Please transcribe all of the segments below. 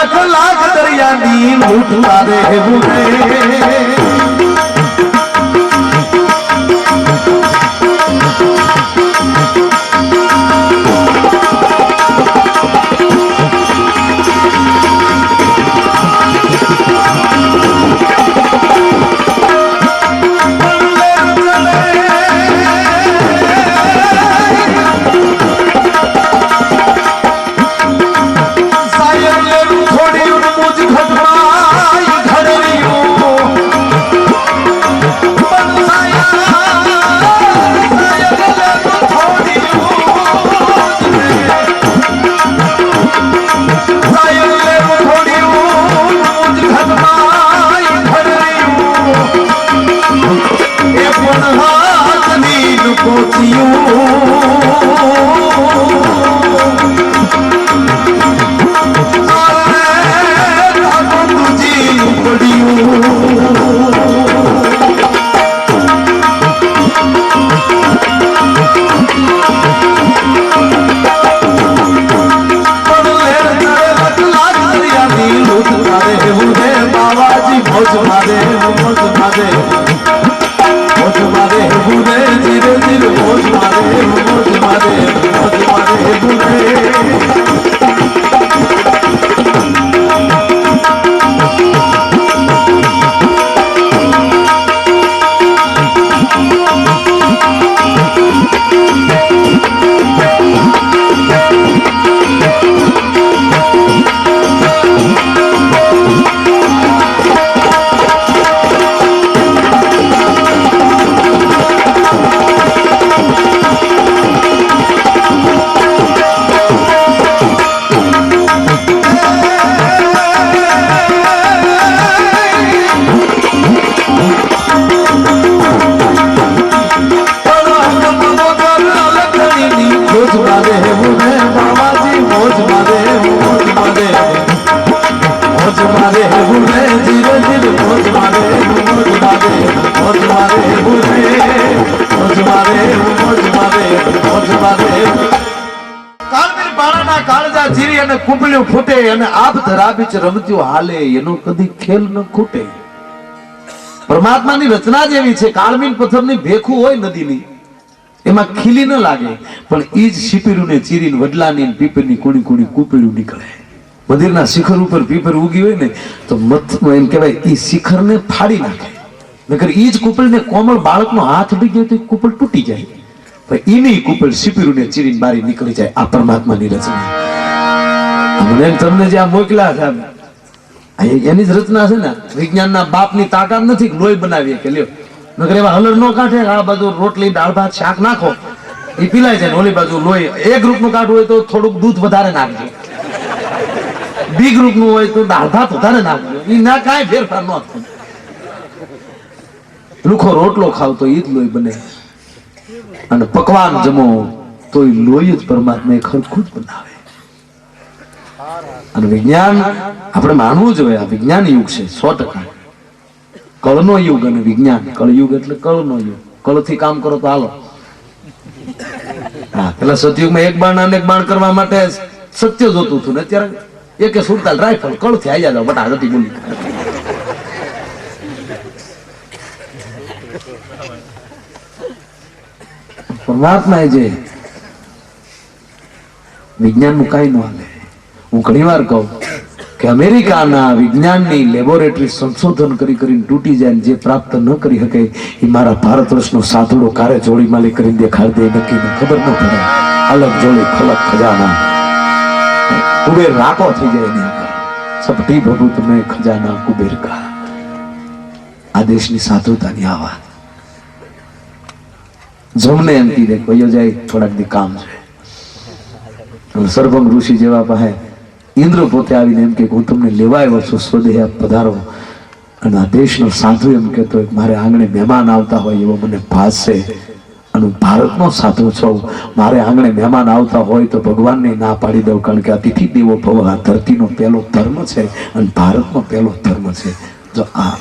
લાખ લાખ દરિયાની લૂંટ મારે રે કુંપળ્યું ફૂટે અને આપ ધરાબીચ રમત્યું હાલે એનો કદી ખેલ ન ખૂટે. પરમાત્માની રચના જ એવી છે, કાળમીન પથ્થરની ભેખું હોય નદીની એમાં ખીલી ન લાગે, પણ ઈ જ શીપીરુને ચીરીને વડલાની પીપરની કુણી કુણી કુંપળ્યું નીકળે. મંદિરના શિખર ઉપર પીપર ઉગી હોય ને તો એમ કહેવાય ઈ શિખરને ફાડી નાખે, નકર ઈ જ કુંપળને કોમળ બાળકનો હાથ અડી ગયો તો કુંપળ તૂટી જાય, પણ ઈની કુંપળ શીપીરુને ચીરીને બારી નીકળી જાય. આ પરમાત્માની રચના. મને તમને જે આ મોકલા છે એની જ રચના છે ને. વિજ્ઞાનના બાપની તાકાત નથી લોહી બનાવીએ કે લ્યો, નકર એવા હલર નો કાઢે. આ બાજુ રોટલી દાળ ભાત શાક નાખો એ પીલાય જાય, ઓલી બાજુ લોહી એ ગ્રુપ નું કાઢવું હોય તો થોડુંક દૂધ વધારે નાખજો, બી ગ્રુપ નું હોય તો દાળ ભાત વધારે નાખજો, એ ના કાંઈ ફેરફાર ન થાય. લુખો રોટલો ખાવ તો ઈ જ લોહી બને, અને પકવાન જમો તો એ લોહી જ પરમાત્મા એ ખરખું જ બનાવે. અને વિજ્ઞાન આપણે માનવું જોઈએ, આ વિજ્ઞાન યુગ છે 100%. કળનો યુગ અને વિજ્ઞાન. કળયુગ એટલે કળનો યુગ. કળથી કામ કરો તો હાલો. હા, પેલા સતયુગમાં એક બાણ અનેક બાણ કરવા માટે સત્ય જોતું હતું ને અત્યારે એકે સુરતાલ રાઇફલ કળથી આયા જાવ બટા જતી બોલી. પરમાત્મા જે વિજ્ઞાન નું કઈ ન હાલે. હું ઘણી વાર કહું કે અમેરિકાના વિજ્ઞાનની લેબોરેટરી સંશોધન કરી કરીને તૂટી જાય, જે પ્રાપ્ત ન કરી શકે એ મારા ભારત વર્ષનો સાધુડો કારે જોડી માલી કરીને દેખાડી દે, નક્કી ખબર ન પડે. અલગ જોડી ખલક ખજાના કુબેર રાકો થઈ જાય એની આગળ. સપટી પ્રભુ તમે ખજાના કુબેર કા. આ દેશની સાધુતાની આ વાત. જમને એમથી દે કયો જાય થોડાક દી કામ છે. સર્વમ ઋષિ જેવા પાસે ઇન્દ્ર પોતે આવીને એમ કે હું તમને લેવા આવ્યો છું, સ્વદેહ પધારો. અને આ દેશનો સાધુ એમ કહેતો મારે આંગણે મહેમાન આવતા હોય એવો મને ભાસ છે, અને ભારતનો સાધુ છું, મારે આંગણે મહેમાન આવતા હોય તો ભગવાનને ના પાડી દઉં, કારણ કે અતિથિ દેવો ભવ આ ધરતીનો પહેલો ધર્મ છે અને ભારતનો પહેલો ધર્મ છે. જો આ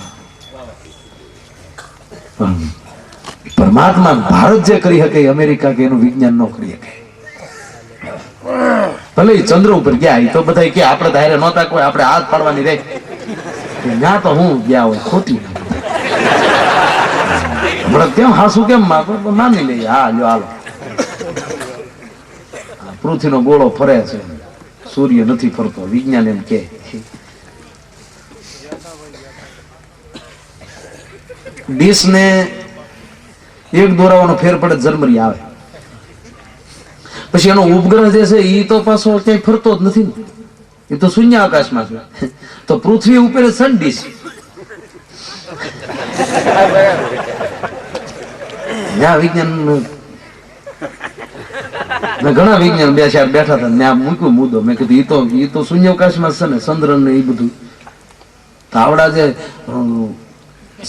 પરમાત્મા ભારત જે કરી શકે અમેરિકા કે એનું વિજ્ઞાન ન કરી શકે. ભલે ઈ ચંદ્ર ઉપર ગયા, ઈ તો બધા કે આપણે ધારે નહોતા કોઈ, આપણે હાથ પાડવાની રહી, ત્યાં તો હું ગયા હોય ખોટી. કેમ હાસુ કેમ માની લઈએ, હા લ્યો હાલો. પૃથ્વીનો ગોળો ફરે છે, સૂર્ય નથી ફરતો, વિજ્ઞાન એમ કે. ડીશ ને એક દોરાવાનો ફેર પડે જર્મની આવે, પછી એનો ઉપગ્રહ જે છે એ તો પાછો ક્યાંય ફરતો જ નથી ને, એ તો શૂન્ય આકાશમાં છે. તો પૃથ્વી ઉપર સન ડીશ, વિજ્ઞાન ઘણા વિજ્ઞાન બે ચાર બેઠા હતા, મેં મૂક્યું મુદ્દો, મેં કીધું એ તો શૂન્ય અવકાશમાં છે ને, ચંદ્ર ને એ બધું. તો આવડા જે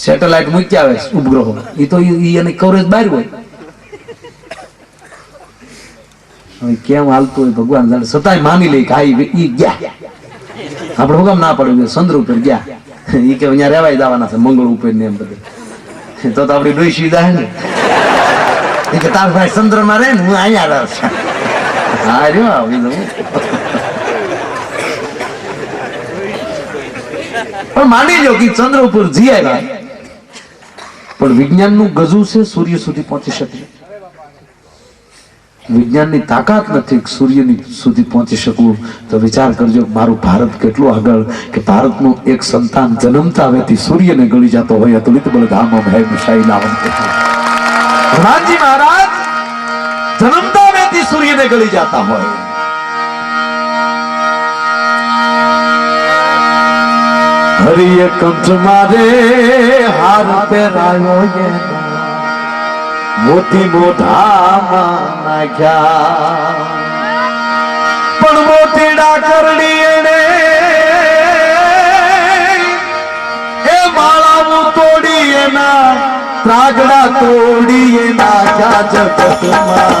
સેટેલાઇટ મૂક્યા આવે ઉપગ્રહો, એ તો એની કવરેજ બહાર હોય. કેમ હાલતું હોય ભગવાન જાણે, છતાંય માની લે કે ઈ ગયા. આપડે હું કામ ના પડ્યું, ચંદ્ર ઉપર ગયા, ઈ કે અહીંયા રેવાય જવાના છે મંગળ ઉપર ને એમ બધું. તો આપડી ડોસી જાય ને કે તાર ભાઈ ચંદ્ર માં રહે ને, હું અહીંયા રહું છું. હા રહ્યો આવી જવું. પણ માની લો કે ચંદ્ર ઉપર જી આવ્યા, પણ વિજ્ઞાન નું ગજુ છે સૂર્ય સુધી પહોંચી શકે. વિજ્ઞાનની તાકાત નથી સૂર્યની સુધી પહોંચી શકવું. તો વિચાર કરજો મારું ભારત કેટલું આગળ, કે ભારતનું એક સંતાન જન્મતા વેથી સૂર્યને ગળી જતો હોય. અતુલિત બલધામમ હૈ મિસાઈ લાવન. હનુમાનજી મહારાજ જન્મતા વેથી સૂર્યને ગળી જતા હોય. હરિએ કંઠ મારે હાર પહેરાયો એનો, મોતી મોઢામાં નાખ્યા, પણ મોતીડા કરડી એને એ માળાનું તોડી એના ત્રાગડા તોડી એના ક્યાં જગતમાં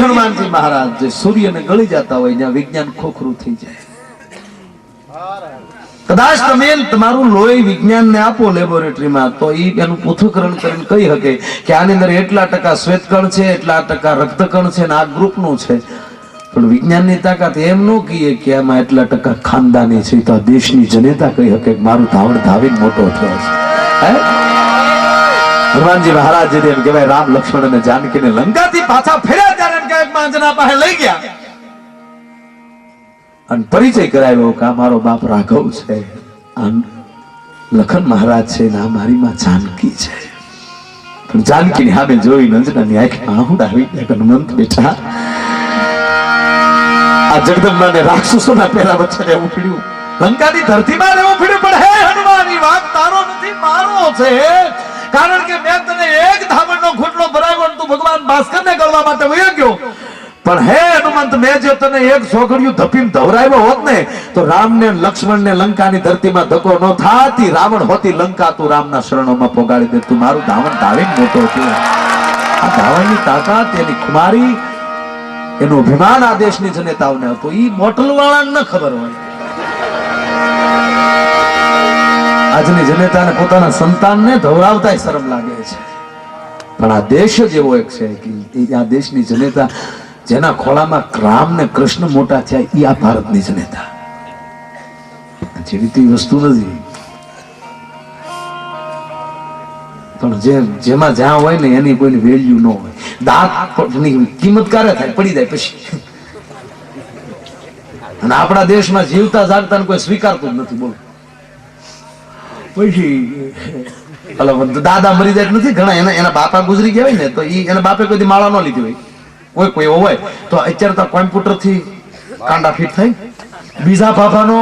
હનુમાનજી મહારાજ જે સૂર્યને ગળી જતા હોય ત્યાં વિજ્ઞાન ખોખરું થઈ જાય. કદાચ તમે તમારું લોહી વિજ્ઞાનને આપો લેબોરેટરીમાં તો ઈ એનું પૃથ્થકરણ કરીને કહી શકે કે આની અંદર એટલા ટકા શ્વેતકણ છે, એટલા ટકા રક્તકણ છે ને આ ગ્રુપનું છે. પણ વિજ્ઞાનની તાકાત એમ ન કહીએ કે આમાં એટલા ટકા ખાનદાની છે. તો આ દેશની જનતા કહી શકે કે મારું ધાવણ ધાવીને મોટો થયો છે. હનુમાનજી મહારાજ એમ કહેવાય રામ લક્ષ્મણ અને જાનકીને લંકાથી પાછા ફેર્યા ત્યારે એમ કહેવાય માંજના પાસે લઈ ગયા અને પરિચય કરાવ્યો કે આ મારો બાપ રાઘવ છે, આ લખન મહારાજ છે ને આ મારી માં જાનકી છે. પણ જાનકીની સામે જોઈ અંજનાની આંખમાં આહુડ આવી ગયા. હનુમંત બેટા આ જગદંબાને રાક્ષસોના પેલા વચ્ચે રહેવું પડ્યું, લંકાની ધરતીમાં રહેવું પડ્યું. પણ હે હનુમાન, ઈ વાત તારો નથી મારો છે. કારણ કે મેં તને એક ધામણનો ઘૂંટડો ભરાવ્યો અને તું ભગવાન ભાસ્કરને ગળવા માટે વયો ગયો. પણ હે હનુમંત, મેં જો તને એક સોગડિયું ધપીને ધવરાવ્યો હોત ને તો રામને લક્ષ્મણને લંકાની ધરતીમાં ધક્કો ન થાતી. રાવણ હોતી લંકા તું રામના શરણોમાં પોગાડી દે. તું મારું ધાવણ ધાવીને મોટો થયો. આ ધાવણની તાકાત, એની ખુમારી, એનું અભિમાન આ દેશની જનતાઓને હતું. ઈ મોટલ વાળાને ન ખબર હોય. આજની જનતાને પોતાના સંતાનને ધવરાવતા શરમ લાગે છે. પણ આ દેશ જ એવો એક છે કે આ દેશની જનતા જેના ખોળામાં રામ ને કૃષ્ણ મોટા થયા એ આ ભારતની જનતા. જેવી વસ્તુ નથી. પણ જેમાં જ્યાં હોય ને એની કોઈની વેલ્યુ ન હોય. દાંતની કિંમત ક્યારે થાય? પડી જાય પછી. અને આપણા દેશમાં જીવતા જાગતા કોઈ સ્વીકારતું જ નથી. બોલો પછી દાદા મરી જાય નથી ઘણા, એના બાપા ગુજરી ગયા હોય ને તો એના બાપે કોઈ માળા ન લીધી હોય, કોઈ એવો હોય તો અત્યારે તો કોમ્પ્યુટર થી કાંડા ફીટ થાય. બીજા બાપાનો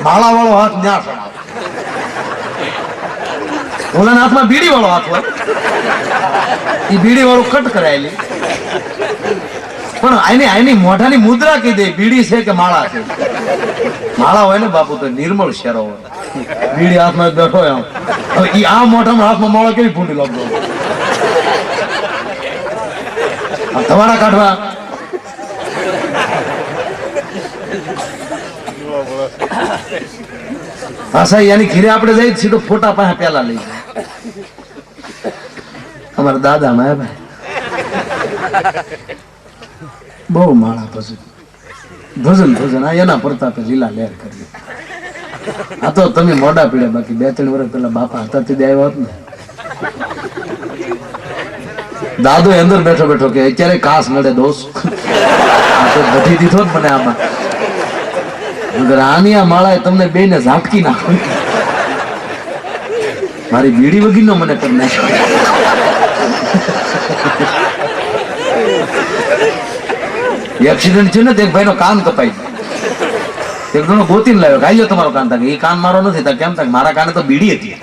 માળા વાળો હાથ ન્યા ઓલાના હાથમાં બીડી વાળો હાથ હોય, એ બીડી વાળું કટ કરાયેલી. પણ આની મોઢાની મુદ્રા કહી દે બીડી છે કે માળા છે. માળા હોય ને બાપુ તો નિર્મળ શેરો હોય, બીડી હાથમાં બેઠો એમ. હવે આ મોઢામાં હાથમાં માળા કેવી ભૂંડી લાગતો ધવાડા કાઢવા. પાછા યાની ઘીરે આપણે જઈ સીધો ફોટા પાસે પેલા લઈ જાય. અમારા દાદા માં બહુ માળા પછી ભજન આ એના પ્રતાપે લીલા લહેર કરી. આ તો તમે મોઢા પીડે, બાકી 2-3 વર્ષ પેલા બાપા હતા તે આવ્યા હોત ને. દાદો અંદર બેઠો બેઠો કે અત્યારે કાસ નડે દોસ્ત, આ તો બધી દીધો જ મને આમાં. આની આ માળા તમને બે ને ઝાંટકી નાખો. મારી બીડી વગી નો મને કરી નાખ્યો. એક્સિડન્ટ છે ને એક ભાઈ નો કાન કપાઈ ગયો. એક જણો ગોતીને લાવ્યો, ગાયો તમારો કાન થાય. એ કાન મારો નથી. કેમ થાય? મારા કાને તો બીડી હતી.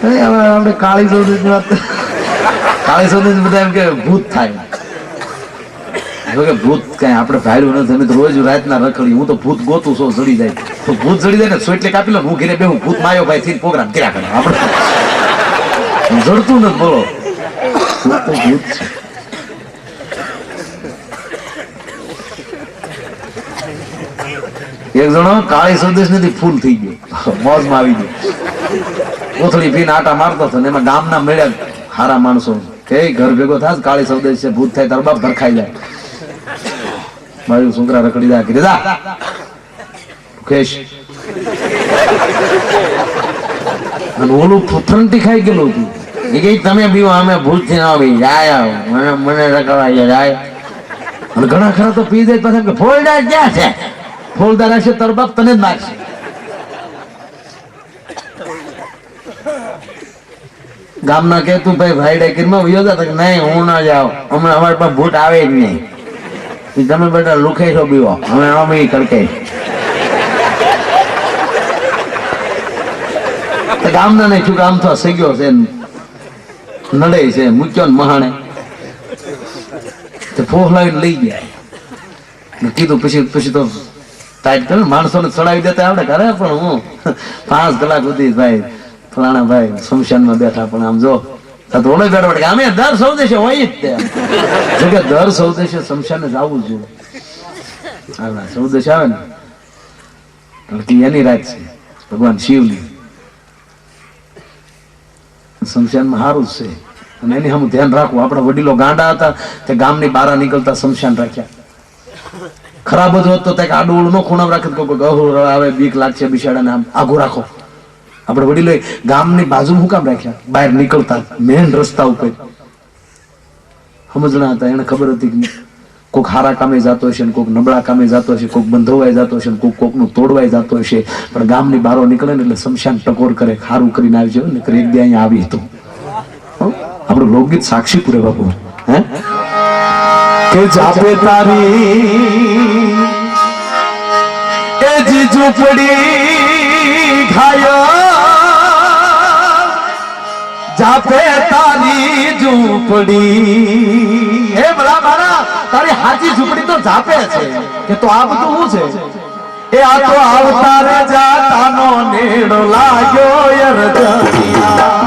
આપણે કાળી સૌદે બધા એમ કે ભૂત થાય. ભૂત કઈ આપણે ભાડ્યું નથી. અમે તો રોજ રાતના રખડી. હું તો ભૂત ગોતું છું, જડી જાય તો ભૂત જડી જાય ને સોટલે કાપી લો. હું ઘેરે બે હું ભૂત માયો ભાઈ થી પ્રોગ્રામ કર્યા કરે. આપણે જડતું નથી. બોલો ભૂત છે. એક જણો કાળી સૌદેશ નથી ફૂલ થઈ ગયો, મોજમાં આવી ગયો. કોથળી પીને આટા મારતો હતો ને એમાં ગામના મળ્યા હારા માણસો કે ઘર ભેગો થાય કાળી સૌદેશ છે, ભૂત થાય તારો બાપ ભરખાઈ જાય. મારું છોકરા રખડી જાય કીધા કેશ અને ઓલું ફ્રંટી ખાઈ ગયેલું હતું. એ કઈ તમે બીવો અમે ભૂત થી ના ભાઈ જાય મને રખડવા જાય. અને ઘણા ખરા તો પી જાય પછી ફોલદાર ક્યાં છે? ફોલદાર હશે તારો બાપ તને જ મારશે. ગામના કે તું ભાઈ ભાઈ કિરમાં વયો જા. નહીં હું ના જાઉં, અમે અમારી પાસે ભૂત આવે જ નહીં. તમે બધા લુખે છો બીવો, અમે અમે કડકે. ગામના ને શું આમ તો સગ્યો છે નડે છે મૂક્યો ને મહાણે ફોહ લાવીને લઈ ગયા. કીધું પછી તો ટાઈટ કરે માણસો ને ચડાવી દેતા આવડે કરે. પણ હું 5 કલાક સુધી ભાઈ ફલાણા ભાઈ શમશાનમાં બેઠા. પણ આમ જો ઓળે બેઠો કે અમે દર સૌદેશે હોય જ તે. જોકે દર સૌદેશે શમશાને જવું જોઈએ. ચૌદશ આવે ને એની રાત છે ભગવાન શિવની. શમશાનમાં સારું જ છે અને એની સામે ધ્યાન રાખવું. આપણા વડીલો ગાંડા હતા તે ગામની બહાર નીકળતા શમશાન રાખ્યા. ખરાબ જ હોત તો આડું ન ખૂણામ રાખે કોઈ ગહુ આવે બીક લાગશે બિચારાને આમ આઘું રાખો. આપણે વડીલો ગામની બાજુ શું કામ રાખ્યા? બહાર નીકળતા મેન રસ્તા ઉપર સમજણા હતા. એને ખબર હતી કે કોઈક હારા કામે જતો હશે ને કોઈક નબળા કામે જતો હશે, કોઈક બંધવાઈ જતો હશે ને કોઈકનું તોડવાઈ જતો હશે, પણ ગામની બહાર નીકળે ને એટલે શમશાન ટકોર કરે, ખારું કરીને આવી જાય ને એક દી અહીંયા આવી હતું. આપણું લોકગીત સાક્ષી પૂરે બાપુ હે કે જાપે તારી એ જીજુ પડી ઘાયા જાપે તારી ઝૂંપડી. હે ભલા મારા તારી હાચી ઝૂંપડી તો જાપે છે કે તો આ બધું શું છે? એ આ તો આવતા રે જાતાનો નેડો લાગ્યો યરજનિયા.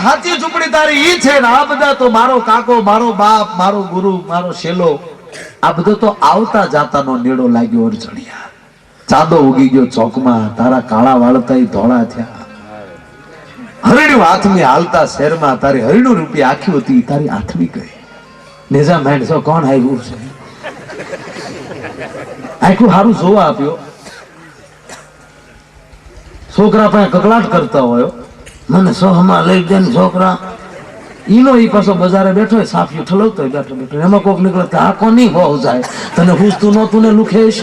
હાચી ઝૂંપડી તારી ઈ છે ને આ બધા તો મારો કાકો, મારો બાપ, મારો ગુરુ, મારો શેલો, આ બધો તો આવતા જાતાનો નેડો લાગ્યો અરજણિયા. ચાંદો ઉગી ગયો ચોકમાં, તારા કાળા વાળતા ધોળા થયા. હરણ્યું હાથમી હાલતા શહેરમાં, તારી હરણ્યું રૂપી આખી હતી તારી હાથમી ગઈ. નેજા માઇન્ડ સો કોણ આવ્યું છે? આખું સારું જોવા આપ્યો. છોકરા પાસે કકલાટ કરતા હોય, મને સોહમાં લઈ દે ને છોકરા. ઈનો ઈ પાછો બજારે બેઠો હોય, સાફિયું ઠલવતો હોય બેઠો બેઠો. એમાં કોક નીકળે કે આ કોની હોવ જાય, તને પૂછતું નહોતું ને લુખેશ.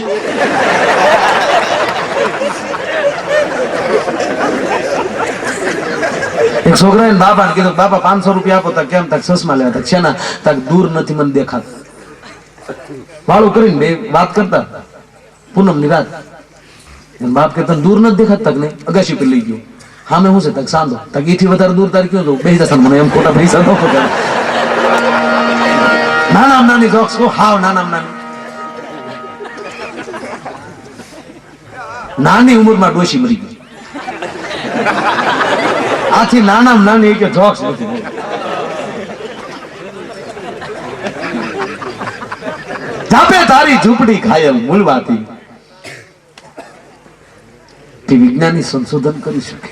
એક છોકરાએ બાપાને કીધું, બાપા 500 રૂપિયા આપો. તા કેમ? તાક ચશ્મા લેવા. તાક શેના? તાક દૂર નથી મને દેખાતું. વાળું કરીને બે વાત કરતા પૂનમ ની રાત. બાપ કે તને દૂર નથી દેખાત? તક નહીં. અગાશી પર લઈ ગયો. હા મેં શું છે? તક સાંધો. તક એથી વધારે દૂર તાર ક્યાં જવું? બે જતા મને એમ ખોટા પૈસા ન ખોટા. નાના નાની જોક્સ કો હાવ નાના નાની. નાની ઉંમરમાં ડોશી મરી ગઈ. આથી નાના નાની કે જોક્સ નથી. જાપે તારી ઝૂંપડી ઘાયલ મૂળવાથી. કે વિજ્ઞાની સંશોધન કરી શકે.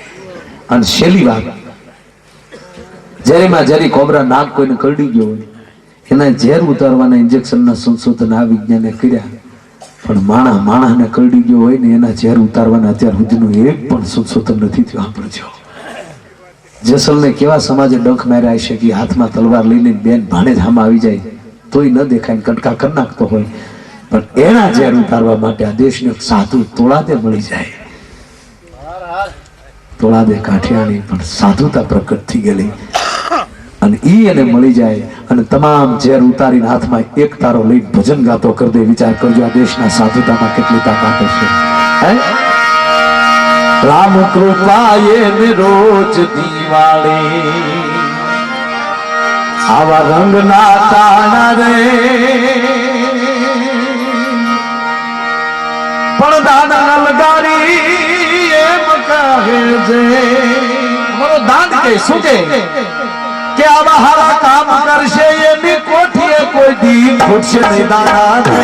અને છેલ્લી વાત, જેરીમાં જેરી કોબરા નાગ કોઈને કરડી ગયો હોય એના ઝેર ઉતારવાના ઇન્જેક્શનના સંશોધન આ વિજ્ઞાને કર્યા. પણ માણસને કરડી ગયો હોય ને એના ઝેર ઉતારવાના અત્યાર સુધીનું એક પણ સંશોધન નથી થયું. સાંભળજો, જેસલને કેવા સમાજે ડંખ માર્યા છે કે હાથમાં તલવાર લઈને બેન ભાણે જ હામાં આવી જાય તોય ન દેખાય, કટકા કરી નાખતો હોય. પણ એના ઝેર ઉતારવા માટે આ દેશને સાધુ તોળાદે મળી જાય. તોળાદે કાઠિયાની પણ સાધુતા પ્રકટ થઈ ગયેલી અને ઈ એને મળી જાય અને તમામ ઝેર ઉતારીને હાથમાં એક તારો લઈને ભજન ગાતો કરી દે. વિચાર કરજો આ દેશના સાધુતામાં કેટલી તાકાત છે. રામ કૃપાએ ને રોજ દિવાળી આવા રંગના તાણા રે પણ દાદા લગાડી એમ કહે છે મારો દાદ કે શું કે આવા હારા કામ કરશે એની કોઠીએ કોઈ દી ખૂટશે નહીં દાદા રે.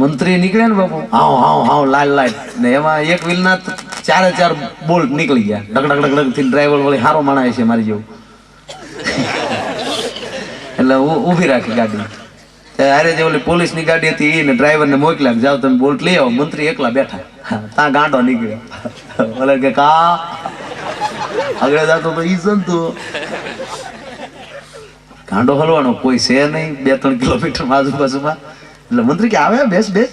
મંત્રી નીકળ્યા ને બાપુ, હાવ હાવ હાવ લાલ લાલ ને એમાં એક વ્હીલ ના 4 બોલ્ટ નીકળી ગયા. ડગ ડગ ડગ થી ડ્રાઈવર વળી હારો માણાય છે મારી જેવું. એટલે ઊભી રાખી ગાડી. અરે જે ઓલી પોલીસ ની ગાડી હતી એને ડ્રાઈવર ને મોકલ્યા, જાઓ તમે બોલ્ટ લઈ આવો. મંત્રી એકલા બેઠા, ત્યાં ગાંડો નીકળ્યો. બોલે કે કા આગળ જાતો તો ઈ સંતો ગાંડો હલવાનો કોઈ છે નહીં 2-3 કિલોમીટર આજુબાજુમાં. એટલે મંત્રી કે આવે બેસ બેસ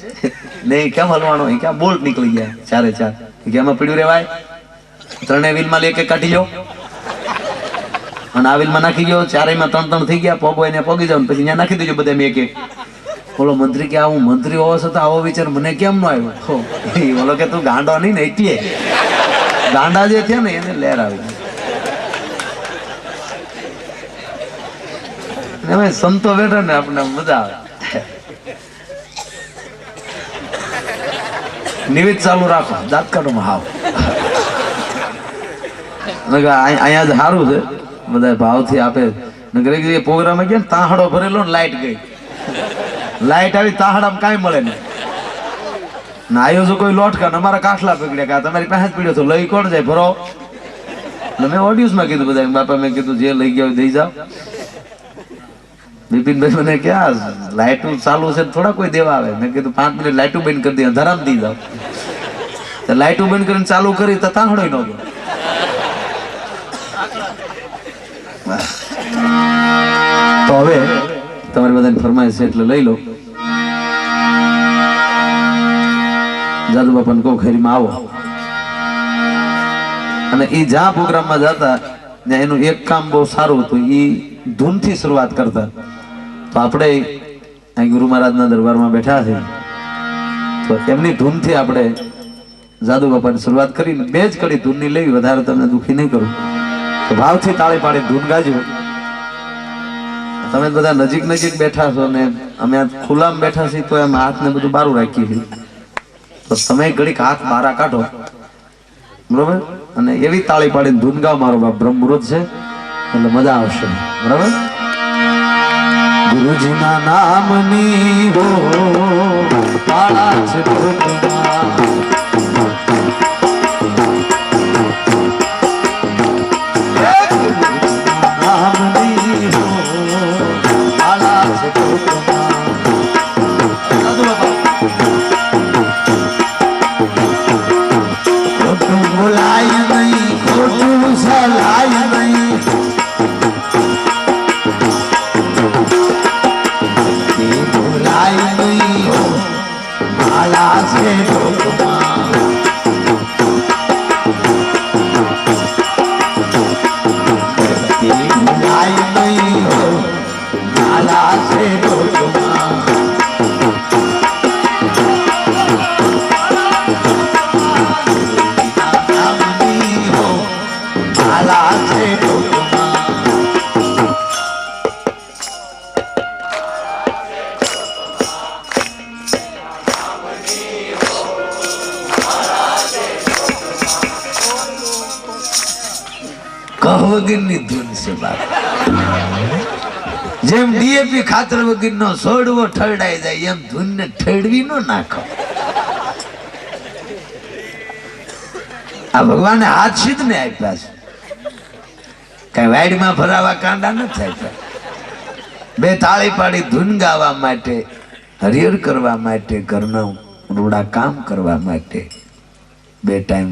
નહીં, કેમ હલવાનો? ક્યાં બોલ્ટ નીકળી ગયા 4 કે એમાં પીડ્યું રેવાય, 3 વ્હીલમાં એક એક કાઢી લો અને આ વ્હીલમાં નાખી ગયો, 4માં 3 થઈ ગયા. પોગવાય ને પોગી જાવ પછી ત્યાં નાખી દેજો બધા એક એક. બોલો મંત્રી કે હું મંત્રી હોવા છતાં આવો વિચાર મને કેમ ન આવ્યો? બોલો કે તું ગાંડો નહીં ને એટલે ગાંડા જે થયા ને એને લહેર આવી. એમાં સંતો બેઠા ને આપણે મજા આવે. નિવેદ ચાલુ રાખો, દાંત કાઢો હાવ. અહીંયા જ સારું છે, બધા ભાવથી આપે. પ્રોગ્રામ ગયા ને તાહડો ભરેલો ને લાઈટ ગઈ, લાઈટ આવી તાહડામાં કાંઈ મળે નહીં. ના આવ્યો છો કોઈ લોટકા, અમારા કાઠલા પકડ્યા કે તમારી પાસે જ પીડ્યો તો લઈ કોણ જાય ભરો. એટલે મેં ઓડિયન્સમાં કીધું બધા બાપા, મેં કીધું જે લઈ ગયા દઈ જાઓ. બિપિનભાઈ મને ક્યાં લાઈટું ચાલુ છે થોડા કોઈ દેવા આવે. મેં કીધું 5 મિનિટ લાઈટું બંધ કરી દે, અંધારામાં દઈ જાઓ. લાઈટું બંધ કરીને ચાલુ કરી તો તાહડો ન ગયો. તો હવે તમારી બધાની ફરમાઈશ છે એટલે લઈ લો. જાદુ બાપાને કહું ખરીમાં આવો. અને એ જ્યાં પ્રોગ્રામમાં જતા ત્યાં એનું એક કામ બહુ સારું હતું, એ ધૂનથી શરૂઆત કરતા. તો આપણે અહીં ગુરુ મહારાજના દરબારમાં બેઠા છે તો એમની ધૂનથી આપણે જાદુ બાપાની શરૂઆત કરીને 2 જ કડી ધૂનની લેવી, વધારે તમને દુઃખી નહીં કરું. તો ભાવથી તાળી પાડી ધૂન ગાજો. તમે બધા નજીક નજીક બેઠા છો ને અમે ખુલ્લામાં બેઠા છીએ તો એમ હાથને બધું બારું રાખીએ છીએ. તો તમે ઘડીક હાથ બારા કાઢો, બરોબર? અને એવી તાળી પાડીને ધૂન ગાવ. મારો બાપ બ્રહ્મ મુહૂર્ત છે એટલે મજા આવશે, બરાબર? ગુરુજીના નામની હો પાળા છે વગરની ધૂન છે બાપ. જેમ ડીએપી ખાતર વગરનો છોડવો ઠરડાઈ જાય એમ ધૂનને ઠરવી ન નાખો. આ ભગવાને હાથ સિદ્ધ ને આપ્યા છે, કઈ વાડીમાં ભરાવા કાંડા નથી આપ્યા. 2 તાળી પાડી ધૂન ગાવા માટે, હરિહર કરવા માટે, ઘરના રૂડા કામ કરવા માટે, 2 ટાઈમ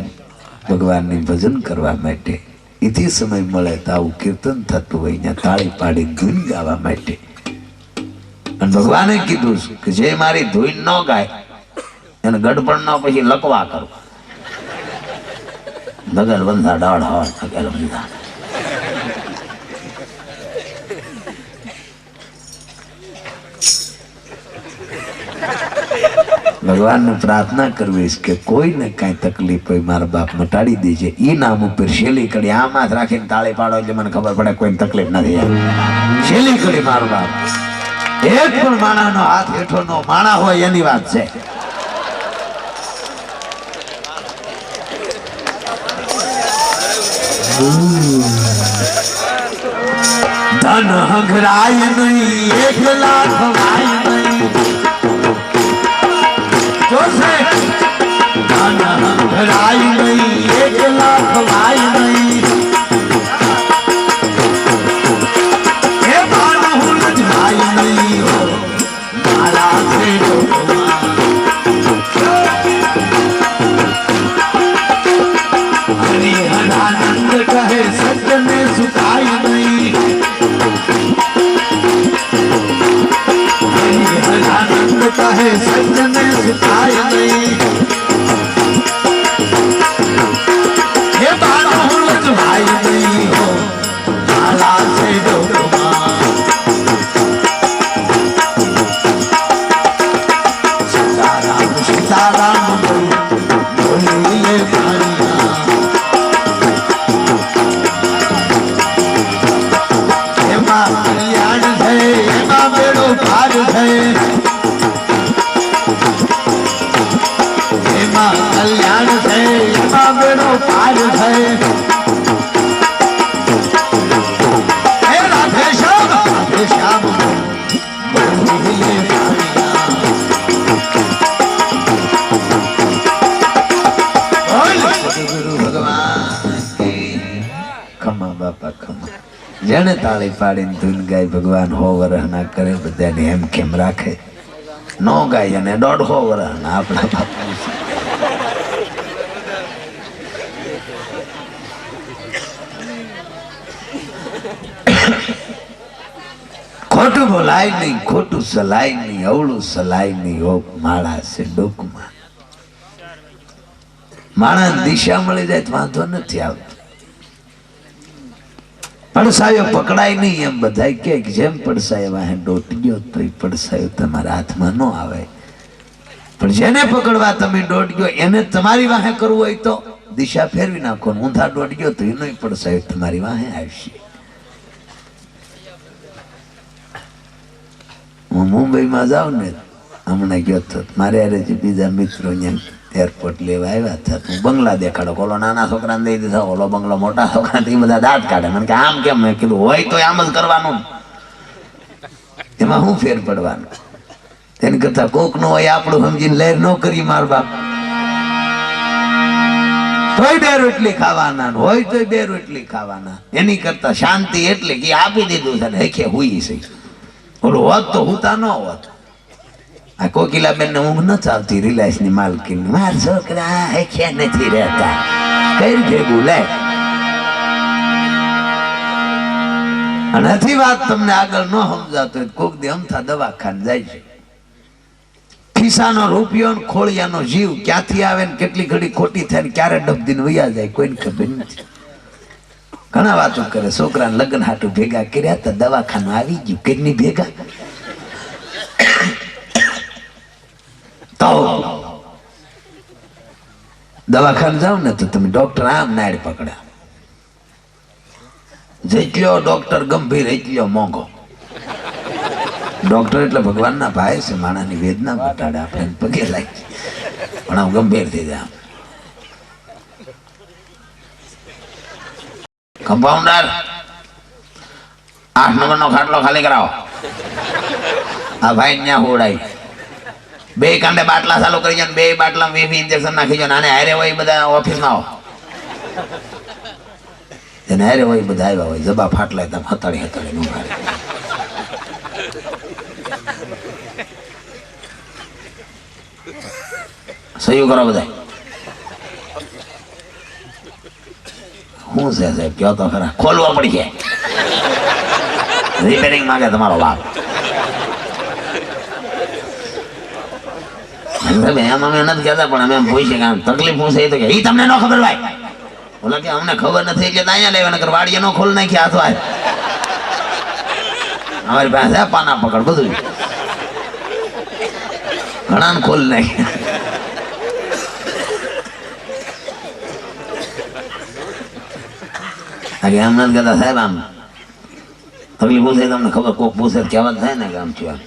ભગવાનની ભજન કરવા માટે. એથી સમય મળે તો આવું કીર્તન થતું હોય ત્યાં તાળી પાડી ધૂન ગાવા માટે. અને ભગવાને કીધું કે જે મારી ધૂન ન ગાય એને ગડપણ ન પછી લકવા કરું. નગર બંધા ડાળ હોય નગર બંધા. ભગવાનને પ્રાર્થના કરવી કે કોઈને કાંઈ તકલીફ હોય મારા બાપ મટાડી દેજે. ઈ નામ ઉપર શેલી કરી આમાં જ રાખીને તાળી પાડો એટલે મને ખબર પડે કોઈને તકલીફ નથી. છેલ્લી કરી મારો બાપ એક પણ માણાનો હાથ હેઠો નો માણા હોય એની વાત છે. ધન હંગરાય નહીં, 1 લાખ વાય નહીં. જોશે ધન હંગરાય નહીં, 1 લાખ વાય નહીં. એ બાણ હું જાય નહીં હો મારા છે હરિહરાનંદ કહે સજ્જને સુતાય નહીં. હરિહરાનંદ કહે સજ્જને સુતાય નહીં. હે બાણ હું જાય નહીં હો મારા છે ડોકમાં. સીતારામ સીતારામ બોલીએ પાણીયા. એમાં કલ્યાણ છે, એમાં બેડો પાર છે. એમાં કલ્યાણ છે, એમાં બેડો પાર છે. હે રાધે શ્યામ બોલીએ પાણીયા. ગુરુ ભગવાન ખમા બાપા ખમા. જેને તાળી પાડીને ધૂન ગાય ભગવાન 100 વર્ષ ના કરે, બધાને એમ કેમ રાખે. નો ગાય અને 150 વર્ષ ના આપણા બાપા. ખોટું બોલાય નહીં, ખોટું સલાય નહીં, અવળું સલાય નહીં હો માળા છે ડોકમાં. માણસ દિશા મળી જાય તો વાંધો નથી આવતો. પડસાયો પકડાય નહીં એમ બધા કે જેમ પડસાયો વાહે દોટી ગયો તો એ પડસાયો તમારા હાથમાં ન આવે. પણ જેને પકડવા તમે દોડી ગયો એને તમારી વાહે કરવું હોય તો દિશા ફેરવી નાખો. ઊંધા દોડી ગયો તો એનો પડસાયો તમારી વાહે આવશે. હું મુંબઈમાં જાઉં ને હમણાં ગયો તો મારે અરે બીજા મિત્રો અહીંયા એરપોર્ટ લેવા આવ્યા હતા. હું બંગલા દેખાડો, ઓલો નાના છોકરાને દઈ દીધા, ઓલો બંગલો મોટા છોકરાને એ બધા દાંત કાઢે. મને કે આમ કેમ? મેં કીધું હોય તો આમ જ કરવાનું, એમાં શું ફેર પડવાનું? તેની કરતા કોક નો હોય આપણું સમજીને લહેર ન કરી માર બાપ. તોય 2 રોટલી ખાવાના હોય તોય 2 રોટલી ખાવાના. એની કરતા શાંતિ એટલે કે આપી દીધું છે હેખે હુઈ છે. ઓલું હોત તો હુતા ન હોત. આ કોકિલાબેન ને ઊંઘ નથી આવતી, રિલાયન્સ ની માલકીન. મારા છોકરા હેખે નથી રહેતા, કઈ ભેગું લે. અને નથી વાત તમને આગળ ન સમજાતો કોક દી અમથા દવાખાને જાય છે. ખિસ્સાનો રૂપિયો ને ખોળિયાનો જીવ ક્યાંથી આવે ને કેટલી ઘડી ખોટી થાય ને ક્યારે ડબદીને વૈયા જાય કોઈને ખબર નથી. ઘણા વાતો કરે. છોકરાને લગ્ન હાટું ભેગા કર્યા તો દવાખાનું આવી ગયું કેટલી ભેગા. તો દવાખાને જાવ ને તો તમે ડોક્ટર આમ નાડ પકડ્યા. જેટલો ડોક્ટર ગંભીર એટલો મોંઘો. ડોક્ટર એટલે ભગવાનના ભાઈ છે, માણાની વેદના ઘટાડે, આપણે પગે લાગી પણ આમ ગંભીર થઈ જાય. કમ્પાઉન્ડર 8 નંબરનો ખાટલો ખાલી કરાવો. આ ભાઈ ત્યાં હોડાય 2 કાંડે બાટલા ચાલુ કરી જાય, 2 બાટલા 20 ઇન્જેક્શન નાખી જાય. આને હારે હોય બધા ઓફિસમાં આવો, એને હારે હોય બધા આવ્યા હોય, જબા ફાટલા તમે હતાડી નું મારે. સહયોગ કરો બધા. શું છે સાહેબ કયો તો ખરા? ખોલવા પડી છે, રિપેરિંગ માંગે તમારો બાપ. એમ અમે નથી કહેતા પણ અમે એમ પૂછીએ કે તકલીફ શું છે તો કે તમને ન ખબર ભાઈ. બોલે કે અમને ખબર નથી એટલે અહીંયા લેવા, નકર વાડીએ નો ખોલ નાખી હાથ વાય. અમારી પાસે પાના પકડ બધું ઘણા ખોલ નાખી. એમ નથી કહેતા સાહેબ આમ તકલીફ થાય તમને ખબર, કોક પૂછે કહેવત થાય ને ગામ થયું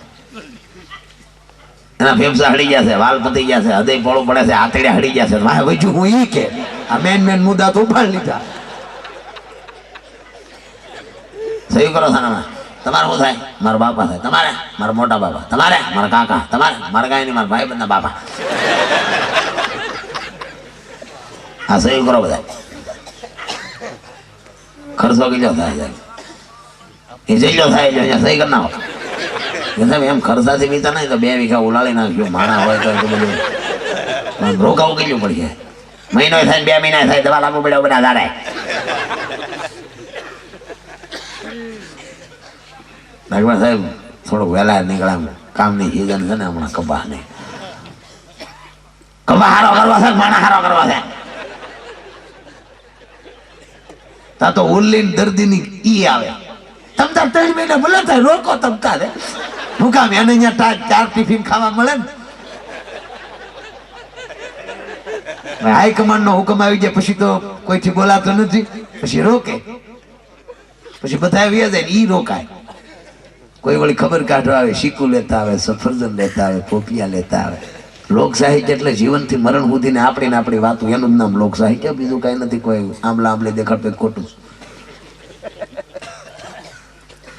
એના ફેફસા હળી ગયા છે, વાલ પતી ગયા છે, હૃદય પોળું પડે છે, આતડે હળી ગયા છે, વાહ વૈજુ હું ઈ કે આ મેન મુદ્દા તો ઉપાડ લીધા. સહી કરો થાનામાં. તમારે શું થાય? મારા બાપા થાય. તમારે મારા મોટા બાપા. તમારે મારા કાકા. તમારે મારા કાંઈ નહીં, મારા ભાઈ બંધના બાપા. આ સહી કરો બધા. ખર્ચો કેટલો થાય? એ જેટલો થાય છે અહીંયા સહી કરી નાખો. એમ ખર્ચાથી બીતા નહીં તો 2 વીઘા ઉલાળી નાખ્યું. માણા હોય તો બધું રોકાવું કેટલું પડશે? મહિનો થાય 2 મહિના થાય, દવા લાગુ પડે બધા દાડે. નાગવા સાહેબ થોડુંક વહેલા નીકળ્યા, કામની સિઝન છે ને હમણાં કપા નહીં. કપા હારો કરવા છે, માણા હારો કરવા છે. તા તો ઉલ્લીન દર્દીની ઈ આવે. તમતા 3 મહિના ભલે થાય, રોકો તમતા રે. હું કામ એને અહીંયા 4 ટિફિન ખાવા મળે ને. હાઈકમાન્ડ નો હુકમ આવી જાય પછી તો કોઈથી બોલાતો નથી, પછી રોકે, પછી બધા વ્યા જાય ને ઈ રોકાય. કોઈ વળી ખબર કાઢવા આવે, શીકુ લેતા આવે, સફરજન લેતા આવે, પોપિયા લેતા આવે. લોક સાહિત્ય એટલે જીવનથી મરણ સુધીને આપણી વાતો, એનું જ નામ લોક સાહિત્ય, બીજું કઈ નથી. કોઈ આમલા આમલે દેખાડે ખોટું.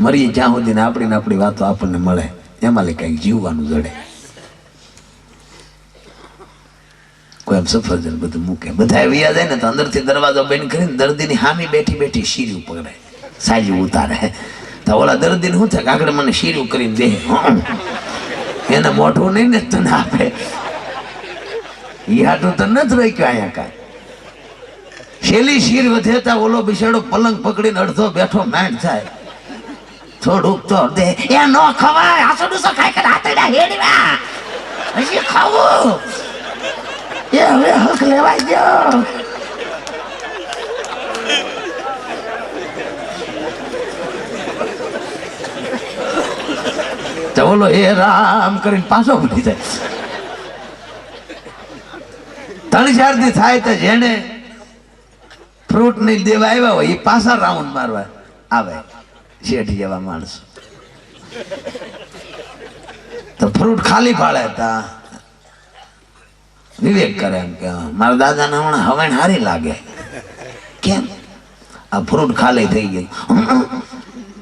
મરીએ જ્યાં સુધી ને આપણી વાતો આપણને મળે, એમાં લે કઈક જીવવાનું જડે. કોઈ આમ સફરજન બધું મૂકે, બધા વ્યા જાય ને તો અંદરથી દરવાજો બંધ કરીને દર્દીની હામી બેઠી શીર્યું પકડે, સાજુ ઉતારે. તો ઓલા દર્દીને શું થાય? આગળ મને શીર્યું કરીને દે, એને મોઢું નહીં ને તને આપે. ઈ હાટું તો નથી રાખ્યું અહીંયા કાંઈ. શેલી શીર વધેતા ઓલો બિચારો પલંગ પકડીને અડધો બેઠો માંડ થાય. થોડુંક તો દે. એ નો ખવાય, આસોડું સો ખાઈ કરે આતડા હેડવા. હજી ખાવું એ હવે હક લેવાય ગયો. તો ઓલો એ રામ કરીને પાછો પડી જાય. 3-4 દી થાય તો જેને ફ્રૂટ નહીં દેવા આવ્યા હોય એ પાછા રાઉન્ડ મારવા આવે. શેઠ જેવા માણસ તો ફ્રૂટ ખાલી પાડે તા વિવેક કરે એમ કે મારા દાદાને હમણાં હવેણ હારી લાગે. કેમ? આ ફ્રૂટ ખાલી થઈ ગયું.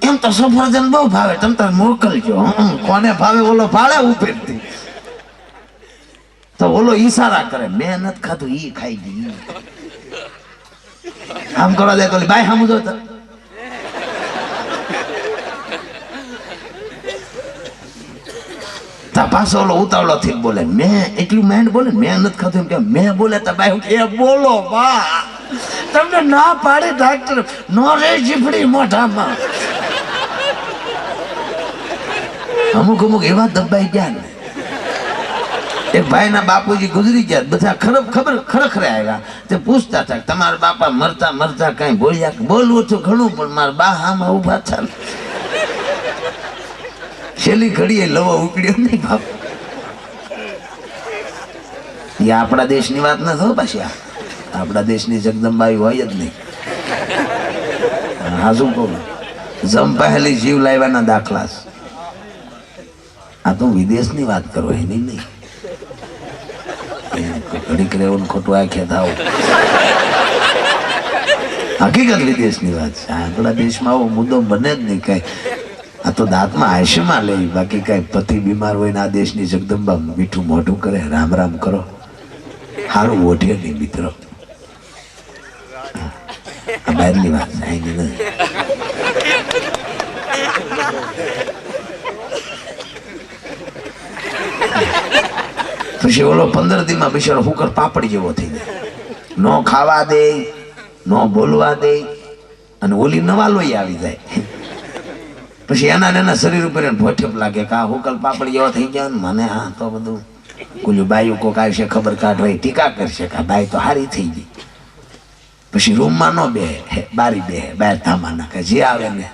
એમ તો સફરજન બહુ ભાવે, તમે તાર મોકલજો. કોને ભાવે? ઓલો ભાડે ઉપરથી. તો ઓલો ઈશારા કરે, મેં નથી ખાધું, ઈ ખાઈ ગઈ. આમ કરવા જાય તો ભાઈ સામું જો પાછો ઓલો ઉતાવળો થી બોલે, મેં એટલું મેન્ડ બોલે, મેં નથી ખાધું એમ કે મેં બોલે તો ભાઈ બોલો બા, તમને ના પાડે ડાક્ટર નો રે જીભડી મોઢામાં. અમુક એવા દબાઈ ગયા ને. એક ભાઈ ના બાપુજી ગુજરી ગયા, બધા ખરેખરે આવ્યા. તે પૂછતા હતા તમારા બાપા મરતા કઈ બોલ્યા? બોલવું તો ઘણું, પણ મારા બા આમાં ઉભા થાય. છેલ્લી ઘડીએ લવો ઉકળ્યો નહીં બાપ. એ આપણા દેશની વાત ન થયો. પાછી આપણા દેશની જગદંબાઈ હોય જ નહીં. હા શું કહું, જંપાયેલી જીવ લાવવાના દાખલા. આ તો વિદેશની વાત કરો, એની નહીં. ઘડીક રહેવું ખોટું આંખે થાવ. હકીકત વિદેશની વાત છે. આપણા દેશમાં આવો મુદ્દો બને જ નહીં. કઈ આ તો દાંતમાં આયુષ્યમાં લે. બાકી કઈ પતિ બીમાર હોય ને આ દેશની જગદંબા મીઠું મોઢું કરે, રામ રામ કરો, સારું ઓઢે નહીં મિત્રો. આ બહારની વાત છે. પછી ઓલો 15 દીમાં બિચારો હુકર પાપડી જેવો થઈ જાય. નો ખાવા દે, નો બોલવા દે, અને ઓલી નવાલોય આવી જાય. પછી એના શરીર ઉપર ભોઠપ લાગે કે આ હુકલ પાપડી જેવો થઈ ગયા ને મને. હા તો બધું કોલ્યું બાયું કોક આવશે ખબર કાઢવા, ટીકા કરશે કે બાઈ તો હારી થઈ ગઈ. પછી રૂમમાં ન બે, બારી બે, બહાર ધામા નાખે. જે આવે ને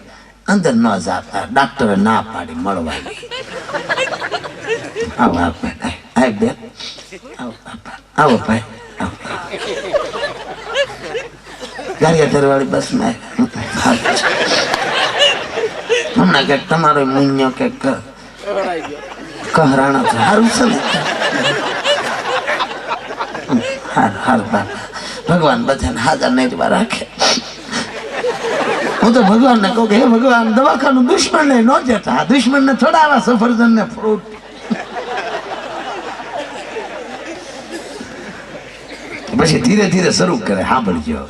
અંદર ન જાતા, ડાક્ટરે ના પાડી મળવાની. આવો બે આવો ભાઈ, ગારિયાધર વાળી બસ માં હમણાં કંઈક તમારો મુન્યો કંઈક કહરાણા સારું છે ને હાર ભગવાન બધાને હાજર નહીં રાખે. હું તો ભગવાનને કહું કે હે ભગવાન દવાખાનું દુશ્મન ને ન જતા, દુશ્મન ને થોડા આવા સફરજન ને ફ્રૂટ. પછી ધીરે ધીરે શરૂ કરે. સાંભળજો,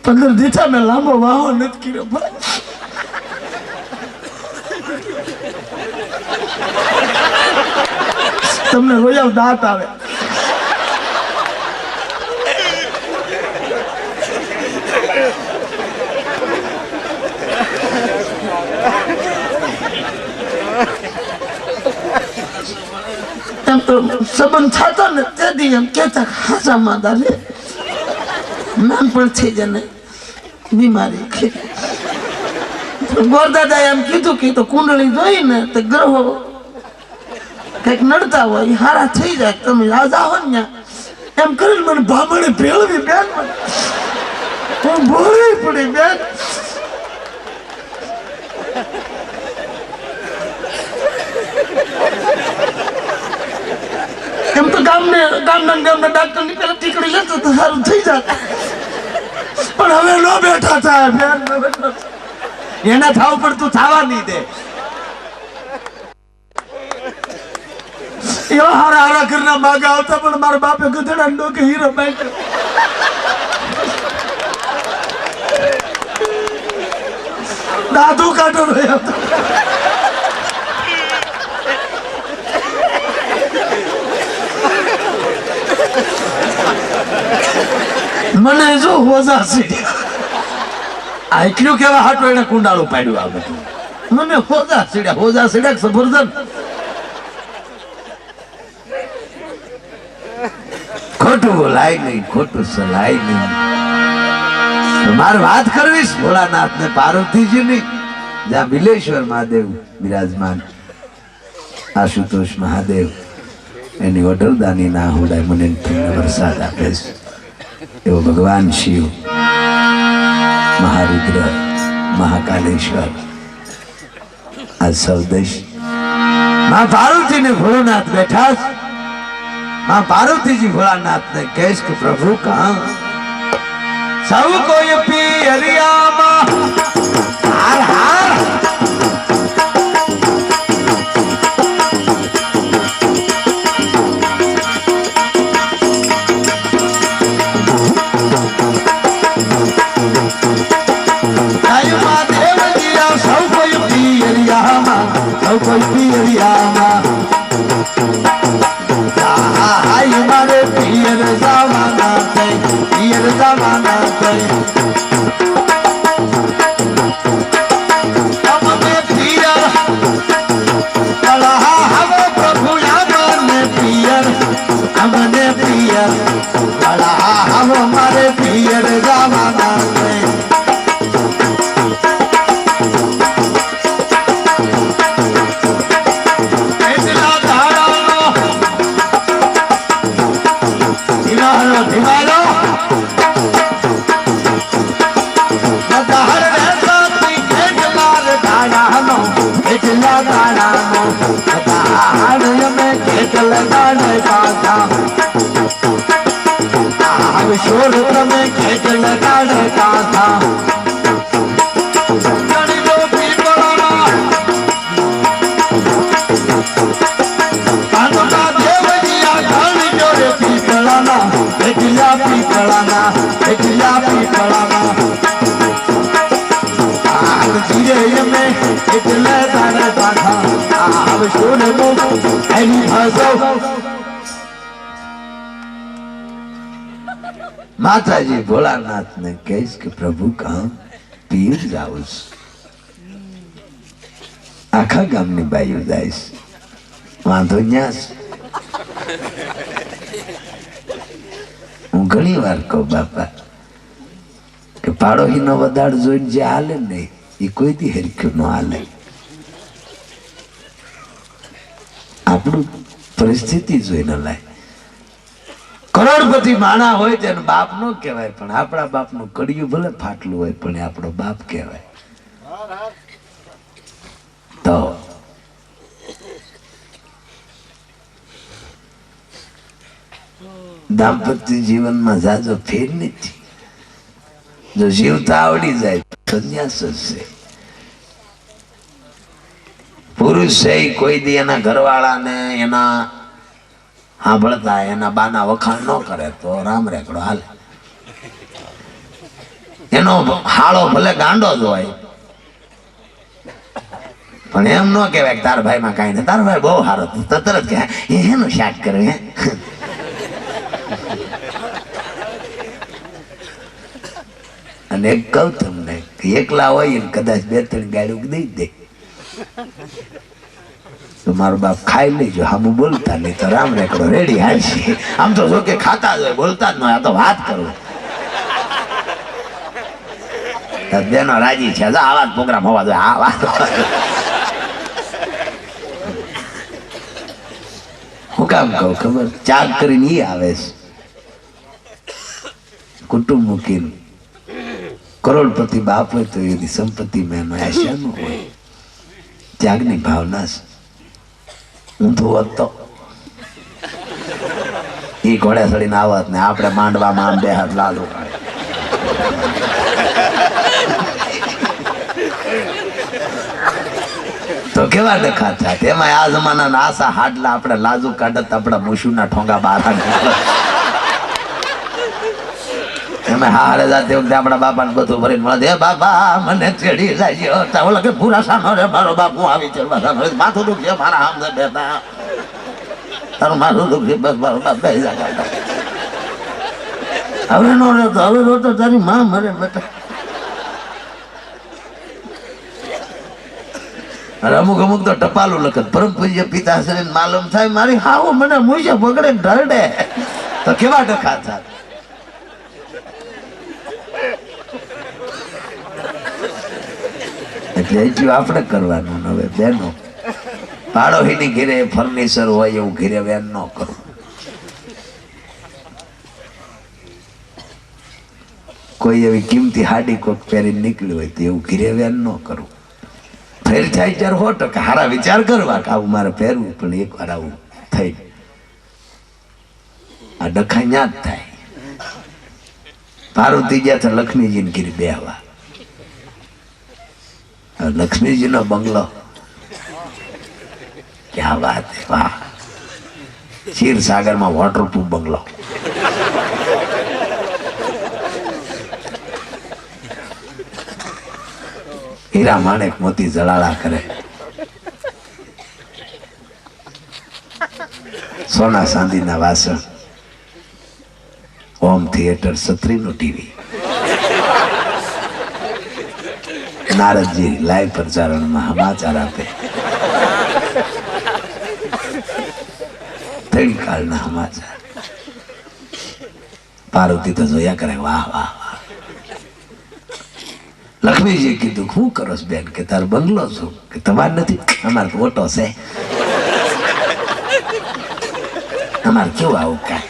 15 દીઠા મેં લાંબો વાહો નથી કર્યો. તમને રોયા દાંત આવે. એમ તો સંબંધ થતો ને તેથી એમ કેતા હાસામાં દાદે નાનપણથી જ એને બીમારી ગોરદાદા એમ કીધું કે તો કુંડળી જોઈ ને તો ગ્રહો કઈક નડતા હોય હારા થઈ જાય, તમે રાજા હો ને એમ કરીને મને ભામણે ભેળવી બેન હું ભોળી પડી બેન. એમ તો ગામના ડાક્ટર ની પેલા ટીકડી લેતો તો સારું થઈ જાય, પણ હવે ન બેઠા થાય બેન. એના થાવ પણ તું થવા નહીં દે. એવા હારા હારા ઘરના માગા આવતા પણ મારા બાપે ગધેડા ડોકે હીરો બાંધ્યો. દાદુ કાઢો રહ્યો હતો. મને જો હોજા સીડ્યા આ એટલું કેવા હાટો એને કુંડાળું પાડ્યું. આ બધું મને હોજા સીડ્યા સફરજન. ખોટું બોલાય નહીં, ખોટું સલાય નહીં. મારે વાત કરવી ભોળાનાથ ને પાર્વતીજી ની, જ્યાં બિલેશ્વર મહાદેવ બિરાજમાન, આશુતોષ મહાદેવ એની વડરદાની ના હોડાય મને વરસાદ આપે છે. એવો ભગવાન શિવ, મહારુદ્ર, મહાકાલેશ્વર, આ સૌદેશ માં પાર્વતી ને ભોળાનાથ બેઠા. માં પાર્વતીજી ભોળાનાથ ને કહેશ કે પ્રભુ કહા સૌ કોઈ પિયરિયામાં હાર હાર સૌ કોઈ પિયરિયામાં મારે પિયર જવાના થઈ, પિયર જવાના થઈ. અમને પિયર હવે પ્રભુ અમને પિયર, અમને પિયર હવે મારે પિયર જવાના થઈ. શોર તમે ખેત લગાડે કાંઠા માતાજી ભોળાનાથ ને કહીશ કે પ્રભુ કહા પીર જાઉં. આખા ગામની બાઈઓ જાય વાંધો ન્યાસ. હું ઘણી વાર કહું બાપા કે પાડોશી નો વધાર જોઈને જે હાલે ને એ કોઈ દી હરખ્યું ન હાલે. આપણું પરિસ્થિતિ જોઈને લાય. કરોડપતિ માણા હોય તેને બાપ નો કહેવાય, પણ આપણા બાપનું કડિયું ભલે ફાટલું હોય પણ એ આપણો બાપ કહેવાય. તો દાંપત્ય જીવનમાં જાજો ફેર નથી. જો જીવતા આવડી જાય સંન્યાસ જ છે. પુરુષ છે કોઈ દી એના ઘરવાળાને એના સાંભળતા એના બાના વખાણ ન કરે તો રામ રેકડો હાલે. એનો હાળો ભલે ગાંડો જ હોય પણ એમ ન કહેવાય કે તાર ભાઈ માં કઈ નહીં, તારો ભાઈ બહુ સારો, તરત કે એનું શાક કરે. અને એક કહું તમને એકલા હોય ને કદાચ 2-3 ગાળું દઈ દે તો મારો બાપ ખાઈ લેજો, હામું બોલતા નહીં તો રામ રેકડો રેડી હાલશે. આમ તો જો કે ખાતા જ હોય, બોલતા જ ન હોય, આ તો વાત કરું. બેનો રાજી છે, આવા જ પ્રોગ્રામ હોવા જોઈએ. આ વાત હું કામ કહું ખબર, ચાક કરીને ઈ આવે છે કુટુંબ મૂકીને. કરોડપતિ બાપ હોય તો એની સંપત્તિમાં એનો આશા ન હોય. ત્યાગની ભાવના છે. ઊંધું હોત તો ઈ ઘોડે ચડીને આવત ને આપણે માંડવામાં આમ 2 હાથ લાલુ કાઢે. તો કેવા ડખા થાય. એમાં આ જમાના આશા હાડલા આપણે લાજુ કાઢત, આપણા મૂછુના ઠોંગા બહાર એમાં હારે જાતે વખતે આપણા બાપા ને બધું ભરીને મળે, હે બાપા મને ચડી જાય ઓલા કે પૂરા સાનો રે મારો બાપ, હું આવી ચડવા માથું દુખ છે મારા આમ બેઠા, તારું માથું દુખ છે બસ મારો બાપ બેસી જાય. હવે નો રહેતો, હવે રોતો તારી માં મરે બેટા. અને અમુક તો ટપાલું લખત, પરમ પૂજ્ય પિતાશ્રી માલુમ થાય મારી હાવ મને મૂછે પકડે ઢરડે. તો કેવા ડખા થાય. એટલે એટલું આપણે કરવાનું. હવે બેનો પાડોશીની ઘેરે ફર્નિચર હોય એવું ઘેરે વેન ન કરવું. કોઈ એવી કિંમતી હાડી કોક પહેરીને નીકળી હોય તો એવું ઘેરે વેન ન કરવું. ફેર થાય ત્યારે 100% હારા વિચાર કરવા કે આવું મારે પહેરવું, પણ એકવાર આવું થઈ આ ડખા ન્યા જ થાય. પાર્વતી ગયા તો લક્ષ્મીજીને ઘેરે બેહવા. લક્ષ્મીજી નો બંગલો, ક્યાં વાત હે, વાહ. ક્ષીરસાગર માં વોટરપ્રૂફ બંગલો. હીરા માણેક મોતી જળાળા કરે, સોના ચાંદીના વાસણ, હોમ થિયેટર, છત્રીનું ટીવી, નારદજી લાઈવ પ્રસારણમાં સમાચાર આપે, 3 કાળના સમાચાર. પાર્વતી તો જોયા કરે, વાહ વાહ વાહ. લક્ષ્મીજી કીધું શું કરો છો બેન, કે તાર બંગલો છું, કે તમારે નથી, અમારે તો ઓટો છે. અમારે કેવું આવું કાંઈ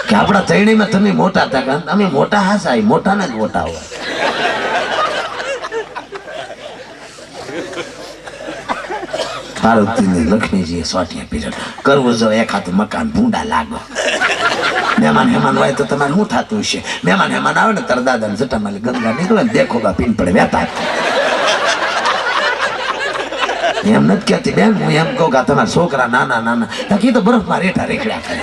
કે આપણા ત્રણેયમાં તમે મોટા હતા, અમે મોટા હાસા, મોટાને જ મોટા હોય. પાર્વતીને લક્ષ્મીજીએ સોટિયા પીરડ કરવું જો, એક હાથું મકાન ભૂંડા લાગો. મહેમાન હેમાન હોય તો તમારે શું થતું હશે? મહેમાન હેમાન આવે ને તાર દાદા ને જટામાં ગંગા નીકળે ને દેખોગા પીન પડે વેતા. એમ નથી કહેતી બેન, હું એમ કહું કે તમારા છોકરા નાના નાના બાકી તો બરફમાં રેઠા રેખડ્યા કરે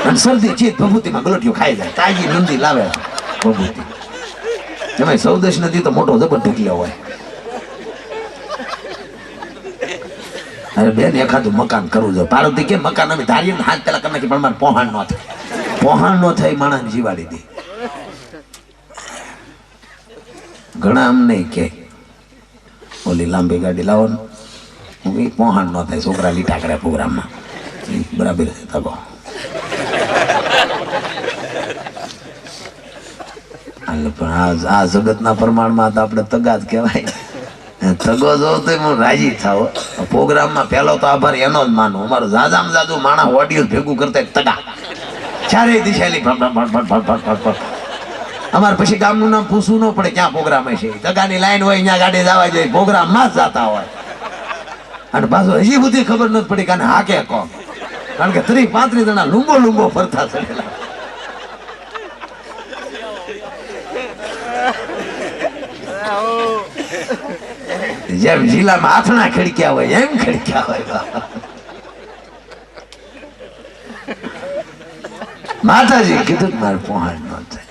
અને શરદી ચીત ભભૂતિમાં ગલોટીઓ ખાઈ જાય. તાજી નંદી લાવે ભભૂતિ. એમાં 14 નથી તો મોટો જબર ઢગલ્યો હોય. અરે બેન એખાદું મકાન કરવું જોઈએ. પાર્વતી કે મકાન અમે ધારીએ ને હાથ પેલા કરી નાખી, પણ મારે પહોંચાણ ન થાય. પહોંચાણ ન થાય માણસ જીવાડી દે. ઘણા આમ નહીં કે ઓલી લાંબી ગાડી લાવો ને, પહોંચાણ ન થાય, છોકરા લીટા કરે પ્રોગ્રામમાં, બરાબર તગો. પણ આ જગતના પ્રમાણમાં તો આપણે તગા જ કહેવાય. તગો જો તો હું રાજી થાવ. પ્રોગ્રામમાં પહેલો તો આભાર એનો જ માનું. અમારું જાજામાં જાજુ માણસ ઓડિયો ભેગું કરતા તગા. ચારે દિશાલી અમારે પછી ગામનું નામ પૂછવું ન પડે ક્યાં પ્રોગ્રામ હશે. જગાની લાઈન હોય અહીંયા ગાડી જવા જોઈએ, પ્રોગ્રામમાં જ જતા હોય. અને પાછું હજી બધી ખબર નથી પડી કે હા કે કોણ, કારણ કે 30-35 જણા લુંબો ફરતા ચડેલા. જેમ જિલ્લામાં આથણા ખડક્યા હોય એમ ખડક્યા હોય. માતાજી કીધું કે મારે પહોંચ ન થાય.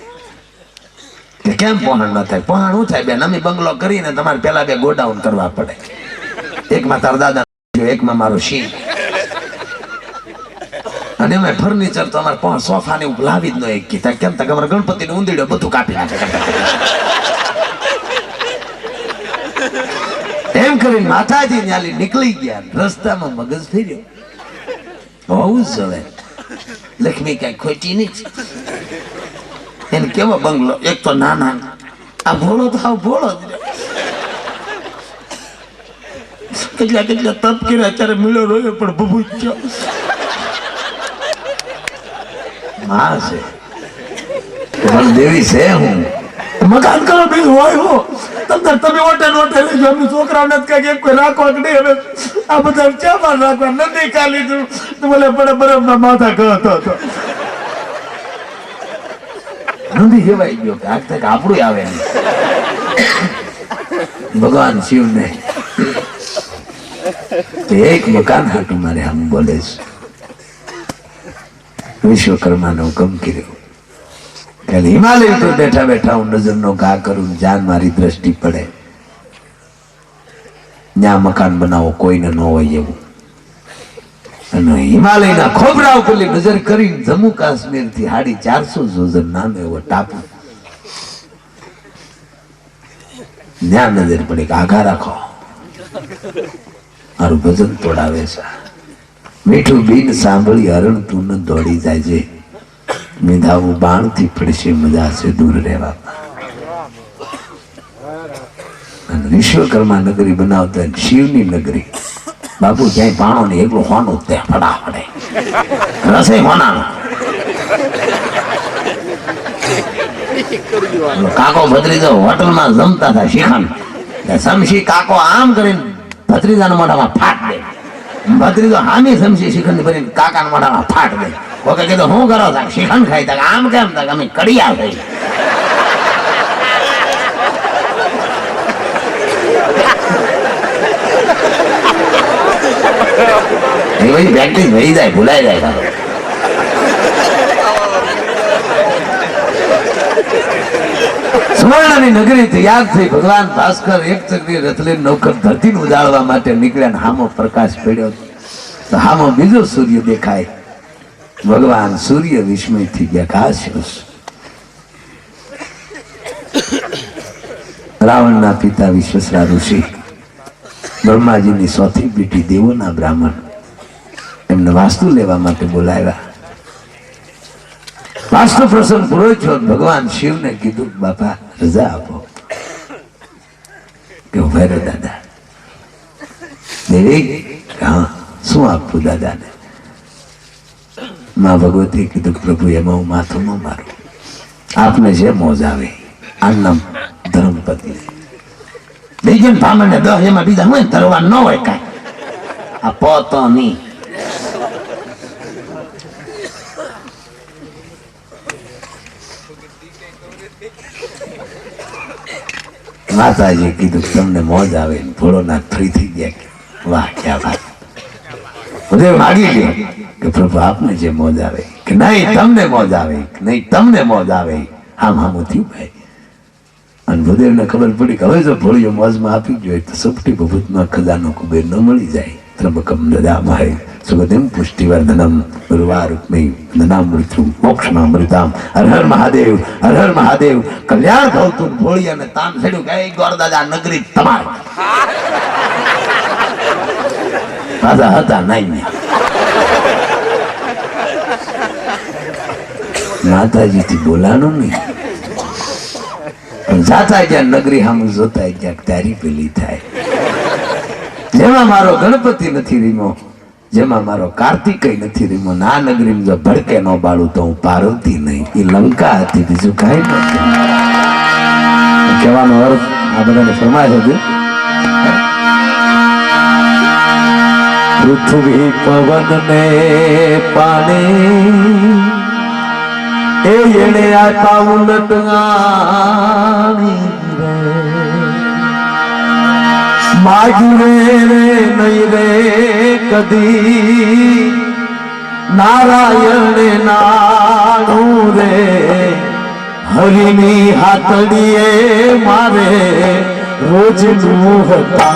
કે કેમ પહોંચ ન થાય? પહોંચ શું થાય બેન, અમે બંગલો કરીને તમારે પેલા 2 ગોડાઉન કરવા પડે. એકમાં તારા દાદા, એકમાં મારો સિંહ. અને એમાં ફર્નિચર તો અમારે પહોંચ સોફા ને એવું લાવી જ ન એક કીધા. કેમ તક અમારે ગણપતિ ને ઊંધીડો બધું કાપી નાખે. એમ કરીને માતાજી ન્યાલી નીકળી ગયા. રસ્તામાં મગજ ફેર્યો, બહુ જવે લક્ષ્મી કઈ ખોટી નહીં. એને કેવો બંગલો, એક તો નાના, આ ભોળો તો આવ ભોળો જ. કેટલા તપ કર્યા અત્યારે મળ્યો રહ્યો પણ બબુ ગયો. માં છે દેવી છે. હું મકાન કરો બીજું હોય હો. તમે ઓટે લેજો, અમને છોકરાઓને કઈ કોઈ રાખો કે નહીં. હવે આ બધા ચામાં રાખવા નથી ખાલી બોલે પડે બરફ ના માથા કહતો હતો. નથી કહેવાય ગયો કે આજ તક આપણું આવે નહીં. ભગવાન શિવ ને એક મકાન હાટું મારે આમ બોલે છે. વિશ્વકર્મા નો હુકમ કર્યો કે હિમાલય તો બેઠા બેઠા હું નજર નો ઘા કરું, જાન મારી દ્રષ્ટિ પડે ત્યાં મકાન બનાવો, કોઈને ન હોય એવું. અને હિમાલયના ખોબરા ઉપર નજર કરી જમ્મુ કાશ્મીર થી 450 યોજન નાનો એવો ટાપુ, ત્યાં નજર પડી કે આઘા રાખો મારું ભજન તોડાવે છે. મીઠું બીન સાંભળી હરણ તું ન દોડી જાય છે, મીંધાવું બાણ થી પડશે મજા છે દૂર રહેવા. અને વિશ્વકર્મા નગરી બનાવતા શિવની નગરી. બાપુ ક્યાંય પાણો ને એકલું હોનું ત્યાં ફટાફડે રસે હોનાનો. કાકો ભત્રીજો હોટલમાં જમતા હતા શિખંડ. સમશી કાકો આમ કરીને ભત્રીજાના મોઢામાં ફાટ દે. ભત્રીજો હામી સમશી શિખંડ ભરીને કાકાના મોઢામાં ફાટ દે. ઓકે કીધું શું કરો તા? શિખંડ ખાઈ તા. આમ કેમ તા? અમે કડિયા થઈ. એ બધી પ્રેક્ટિસ વહી જાય, ભૂલાઈ જાય. સુવર્ણની નગરી તૈયાર થઈ. ભગવાન ભાસ્કર એક ચક્રી રથ લઈને નૌકર ધરતીને ઉજાળવા માટે નીકળ્યા. હામો પ્રકાશ પડ્યો તો હામો બીજો સૂર્ય દેખાય. ભગવાન સૂર્ય વિસ્મય થઈ ગયા. કાશ રાવણના પિતા વિશ્વસરા ઋષિ, બ્રહ્માજીની ચોથી બેટી દેવોના બ્રાહ્મણ, એમને વાસ્તુ લેવા માટે બોલાવ્યા. વાસ્તુ પ્રસંગ પૂરો થયો. ભગવાન શિવને કીધું બાપા રજા આપો. કે ઉભા રહો દાદા. દેવી હા શું આપવું દાદાને? માં ભગવતી કીધું પ્રભુ એમાં હું માથું ન મારું, આપને જે મોજ આવે. આનું ધર્મપતિ બીજે બ્રાહ્મણ 10 એમાં બીજા હોય ધરવા ન હોય કાંઈ. આ પોતો નહીં. માતાજી કીધું તમને મોજ આવે. ભોળોનાથ ફ્રી થઈ ગયા. વાહ ક્યાં વાત. બધે માગી ગયો કે પ્રભુ આપને જે મોજ આવે. કે નહીં તમને મોજ આવે, નહીં તમને મોજ આવે. આમ થયું ભાઈ. અને ભૂદેવને ખબર પડી કે હવે જો ભોળીઓ મોજમાં આપી જોઈએ તો સપટી ભભૂતમાં ખજાનો કુબેર ન મળી જાય. ત્રંબકમ દદામહે સુગંધિમ પુષ્ટિવર્ધનમ ઉર્વારુક્મિ દનામૃત્યુ મોક્ષમામૃતામ. હર હર મહાદેવ, હર હર મહાદેવ. કલ્યાણ ભવતું ભોળિયાને તાન છેડ્યું કે ગોરદાદા નગરી તમારી. પાછા હતા નહીં. માતાજીથી બોલાનું નહીં. પણ જાતા જ્યાં નગરી સામે જોતા ક્યાંક તારી પેલી થાય. જેમાં મારો ગણપતિ નથી રીમો જેમાં મારો કાર્તિકેય નથી રીમો. આ નગરીમાં જો ભડકે ન બાળું તો હું પાર્વતી નહીં. એ લંકા હતી, બીજું કાંઈ નથી. કહેવાનો અર્થ આ બધાને ફરમાય છે. પૃથ્વી પવન ને પાણી એ એને આપ્યા ઉલટણી રે. માગ્યું રે નહીં રે કદી નારાયણ નાણું રે. હરિની હાથડીએ મારે રોજનું હતા.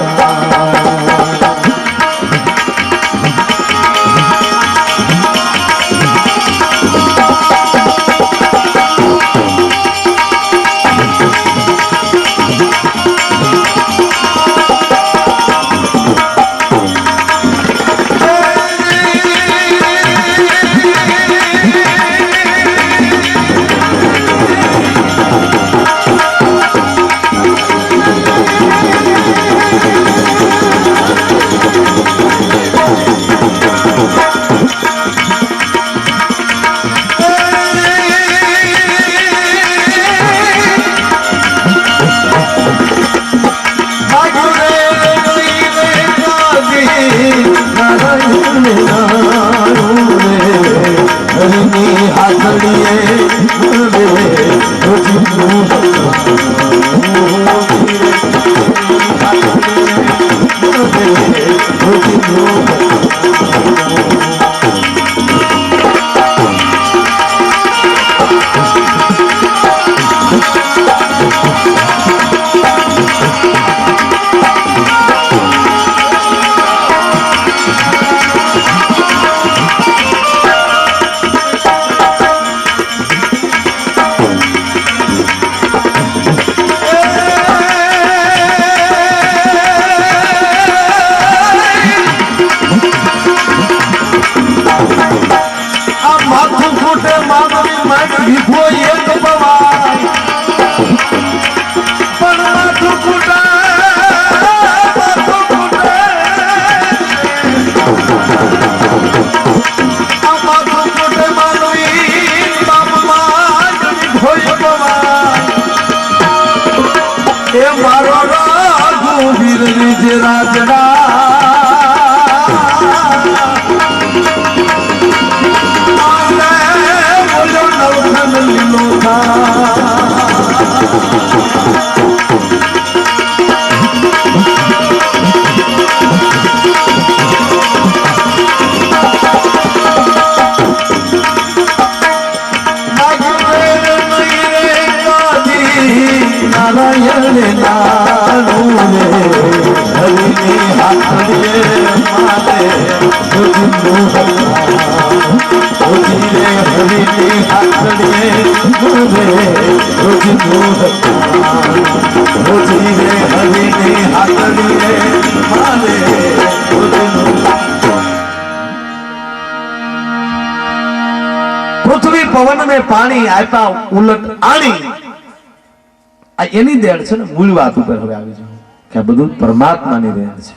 પૃથ્વી પવન ને પાણી આપ્યા ઉલટ આણી. આ એની દેણ છે ને. મૂળ વાત ઉપર હવે આવી જાવ કે આ બધું પરમાત્માની દેણ છે.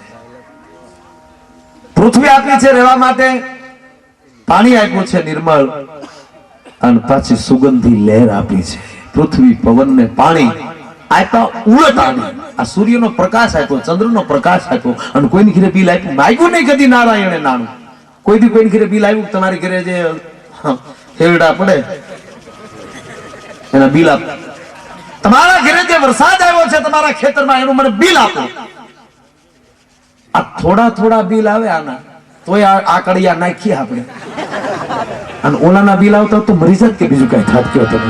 પૃથ્વી આપી છે રહેવા માટે, પાણી આપ્યું છે નિર્મળ, અને પાછી સુગંધી લહેર આપી છે. પૃથ્વી પવન ને પાણી આપ્યા ઉલટ આણી. આ સૂર્યનો પ્રકાશ આપ્યો, ચંદ્રનો પ્રકાશ આપ્યો, અને કોઈની ઘરે બિલ આપ્યું માગ્યું નહીં કદી નારાયણે નાણું. કોઈ દી કોઈની ઘરે બિલ આવ્યું તમારી ઘરે જે હેરડા પડે એના બિલ આપ. તમારા ઘરે જે વરસાદ આવ્યો છે તમારા ખેતરમાં એનું મને બિલ આપો. આ થોડા થોડા બિલ આવે આના તોય આ કડિયા નાખીએ આપણે, અને ઓલાના બિલ આવતા તો મરી જાત કે બીજું કઈ થાત કયો તમે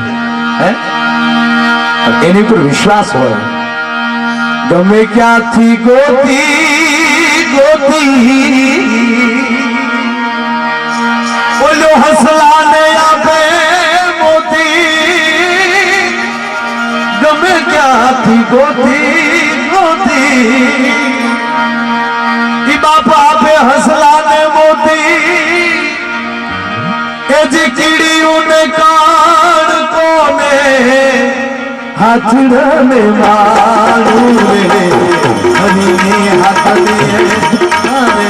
હે. એની પર વિશ્વાસ હોય. ગમે ક્યાંથી ગોતી ગોતી બોલ્યો હસલાને આપે મોતી. ગમે ક્યાંથી ગોતી ગોતી ઈ બાપા આપે હસલાને મોતી. એ જે કીડીઓને કાન કોને હાથડે મારું રે હરીને હાથડે મારે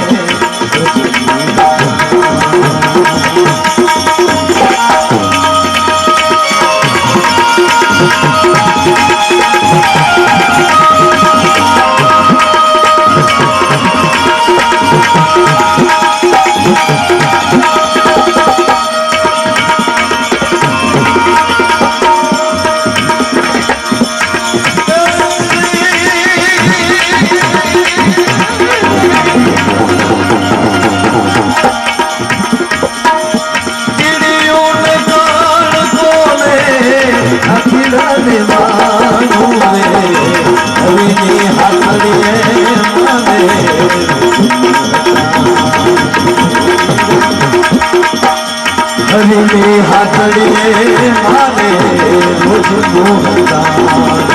હાથડીએ મારે હરિની હાથડીએ મારે રોજનું હતાનો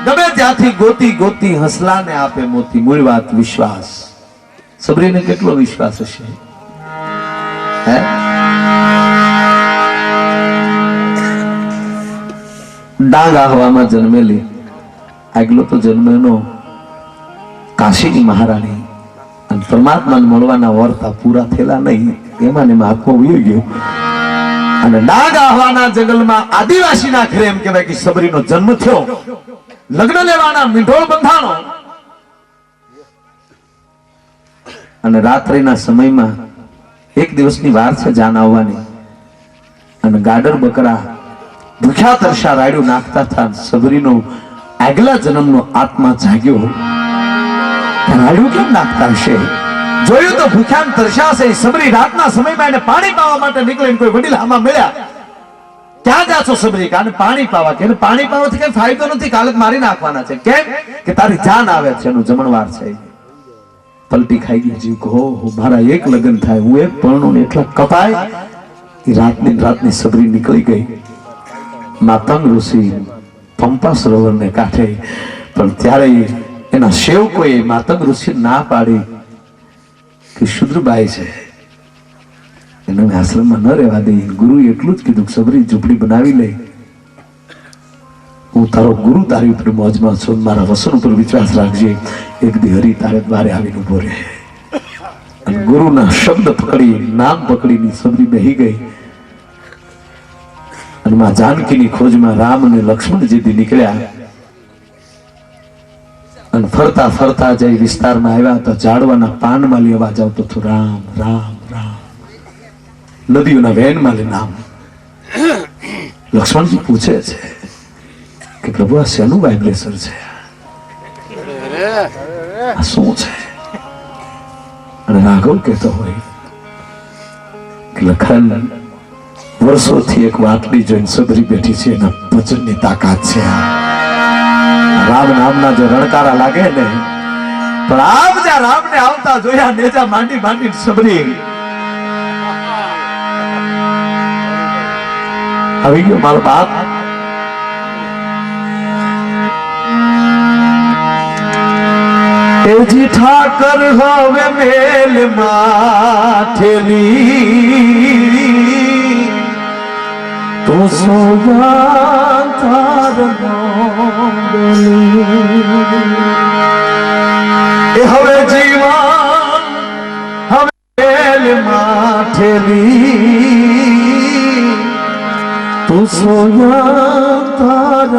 ગમે ત્યાંથી ગોતી ગોતી હસલાને આપે મોતી મૂળ વાત વિશ્વાસ સબરીને કેટલો વિશ્વાસ હશે હે ડાંગ આહવામાં જન્મેલી આગલો તો જન્મેનો કાશીની મહારાણી અને પરમાત્માને મળવાના વર્તા પૂરા થયેલા નહીં એમાં ને આખો વયો ગયો અને ડાંગ આહવાના જંગલમાં આદિવાસીના ઘરે એમ કહેવાય કે સબરીનો જન્મ થયો લગ્ન લેવાના મીંઢોળ બંધાણો અને રાત્રિના સમયમાં એક દિવસની વાર છે જાન આવવાની અને ગાડર બકરા ભૂખ્યા તરસા રાયડું નાખતા હતા સબરીનો આગલા જન્મનો આત્મા જાગ્યો રાયડું કેમ નાખતા હશે જોયું તો ભૂખ્યા તરસા છે સબરી રાતના સમયમાં એને પાણી પાવા માટે નીકળીને કોઈ વડીલ આમાં મળ્યા ક્યાં જા છો સબરી કાને પાણી પાવા કે પાણી પાવાથી કઈ ફાયદો નથી કાલે મારી નાખવાના છે કેમ કે તારી જાન આવે છે એનું જમણવાર છે પલટી ખાઈ ગઈ જીવ કહો મારા એક લગ્ન થાય હું એક પરણું એટલા કપાય એ રાતની સબરી નીકળી ગઈ માતંગ ઋષિ પંપા સરોવરને કાંઠે પણ ત્યારે એના સેવકોએ માતંગ ઋષિ ના પાડી કે શુદ્રબાઈ છે એને આશ્રમમાં ન રહેવા દે ગુરુએ એટલું જ કીધું સબરી ઝૂંપડી બનાવી લે હું તારો ગુરુ તારી ઉપર મોજમાં છું મારા વસન ઉપર વિશ્વાસ રાખજે એક દી હરી તારે દ્વારે આવીને ઉભો રહે અને ગુરુના શબ્દ પકડી નામ પકડીની સબરી બેહી ગઈ અને માં જાનકીની ખોજમાં રામ અને લક્ષ્મણજી નીકળ્યા અને ફરતા ફરતા જઈ વિસ્તારમાં આવ્યા તો ઝાડવાના પાનમાં અવાજ આવતો હતો રામ રામ રામ નદીઓના વેનમાં લે નામ લક્ષ્મણજી પૂછે છે કે પ્રભુ આ શેનું વાઇબ્રેશન છે આ શું છે અને રાઘવ કહેતો હોય કે લખન વર્ષોથી એક વાટલી જોઈને સબરી બેઠી છે એના વચનની તાકાત છે રામ નામના જો રણકારા લાગે ને પણ આમ જ્યાં રામને આવતા જોયા નેજા માંડી માંડી સબરી આવી ગયો મારો બાપ એજી ઠાકર હવે મેલ માઠેલી તું સોયા તાર એ હવે જીવન હવે મેલ માઠેલી તું સોયા તાર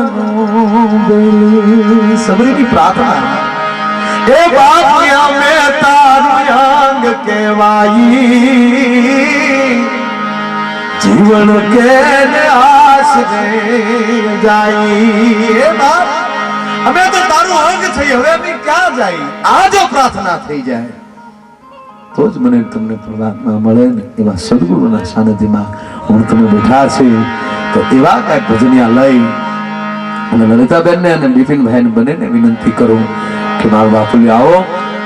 સબરીની પ્રાર્થના એ બાપ મેં તારું અંગ કહેવાઈ જીવન કે આસ જાય એ બાપ અમે તો તારું અંગ છે હવે અમે ક્યાં જાય આ જો પ્રાર્થના થઈ જાય તો જ મને તમને પરમાત્મા મળે ને એવા સદગુરુના સાનિધ્યમાં હું તમે બેઠા છે તો એવા કાંઈક ભજનિયા લઈ અને લલિતાબેનને અને બિપિનભાઈને બંનેને વિનંતી કરું કે મારો બાપુલી આવો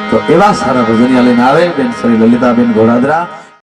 તો એવા સારા ભજનિયા લઈને આવે બેન શ્રી લલિતાબેન ઘોડાદરા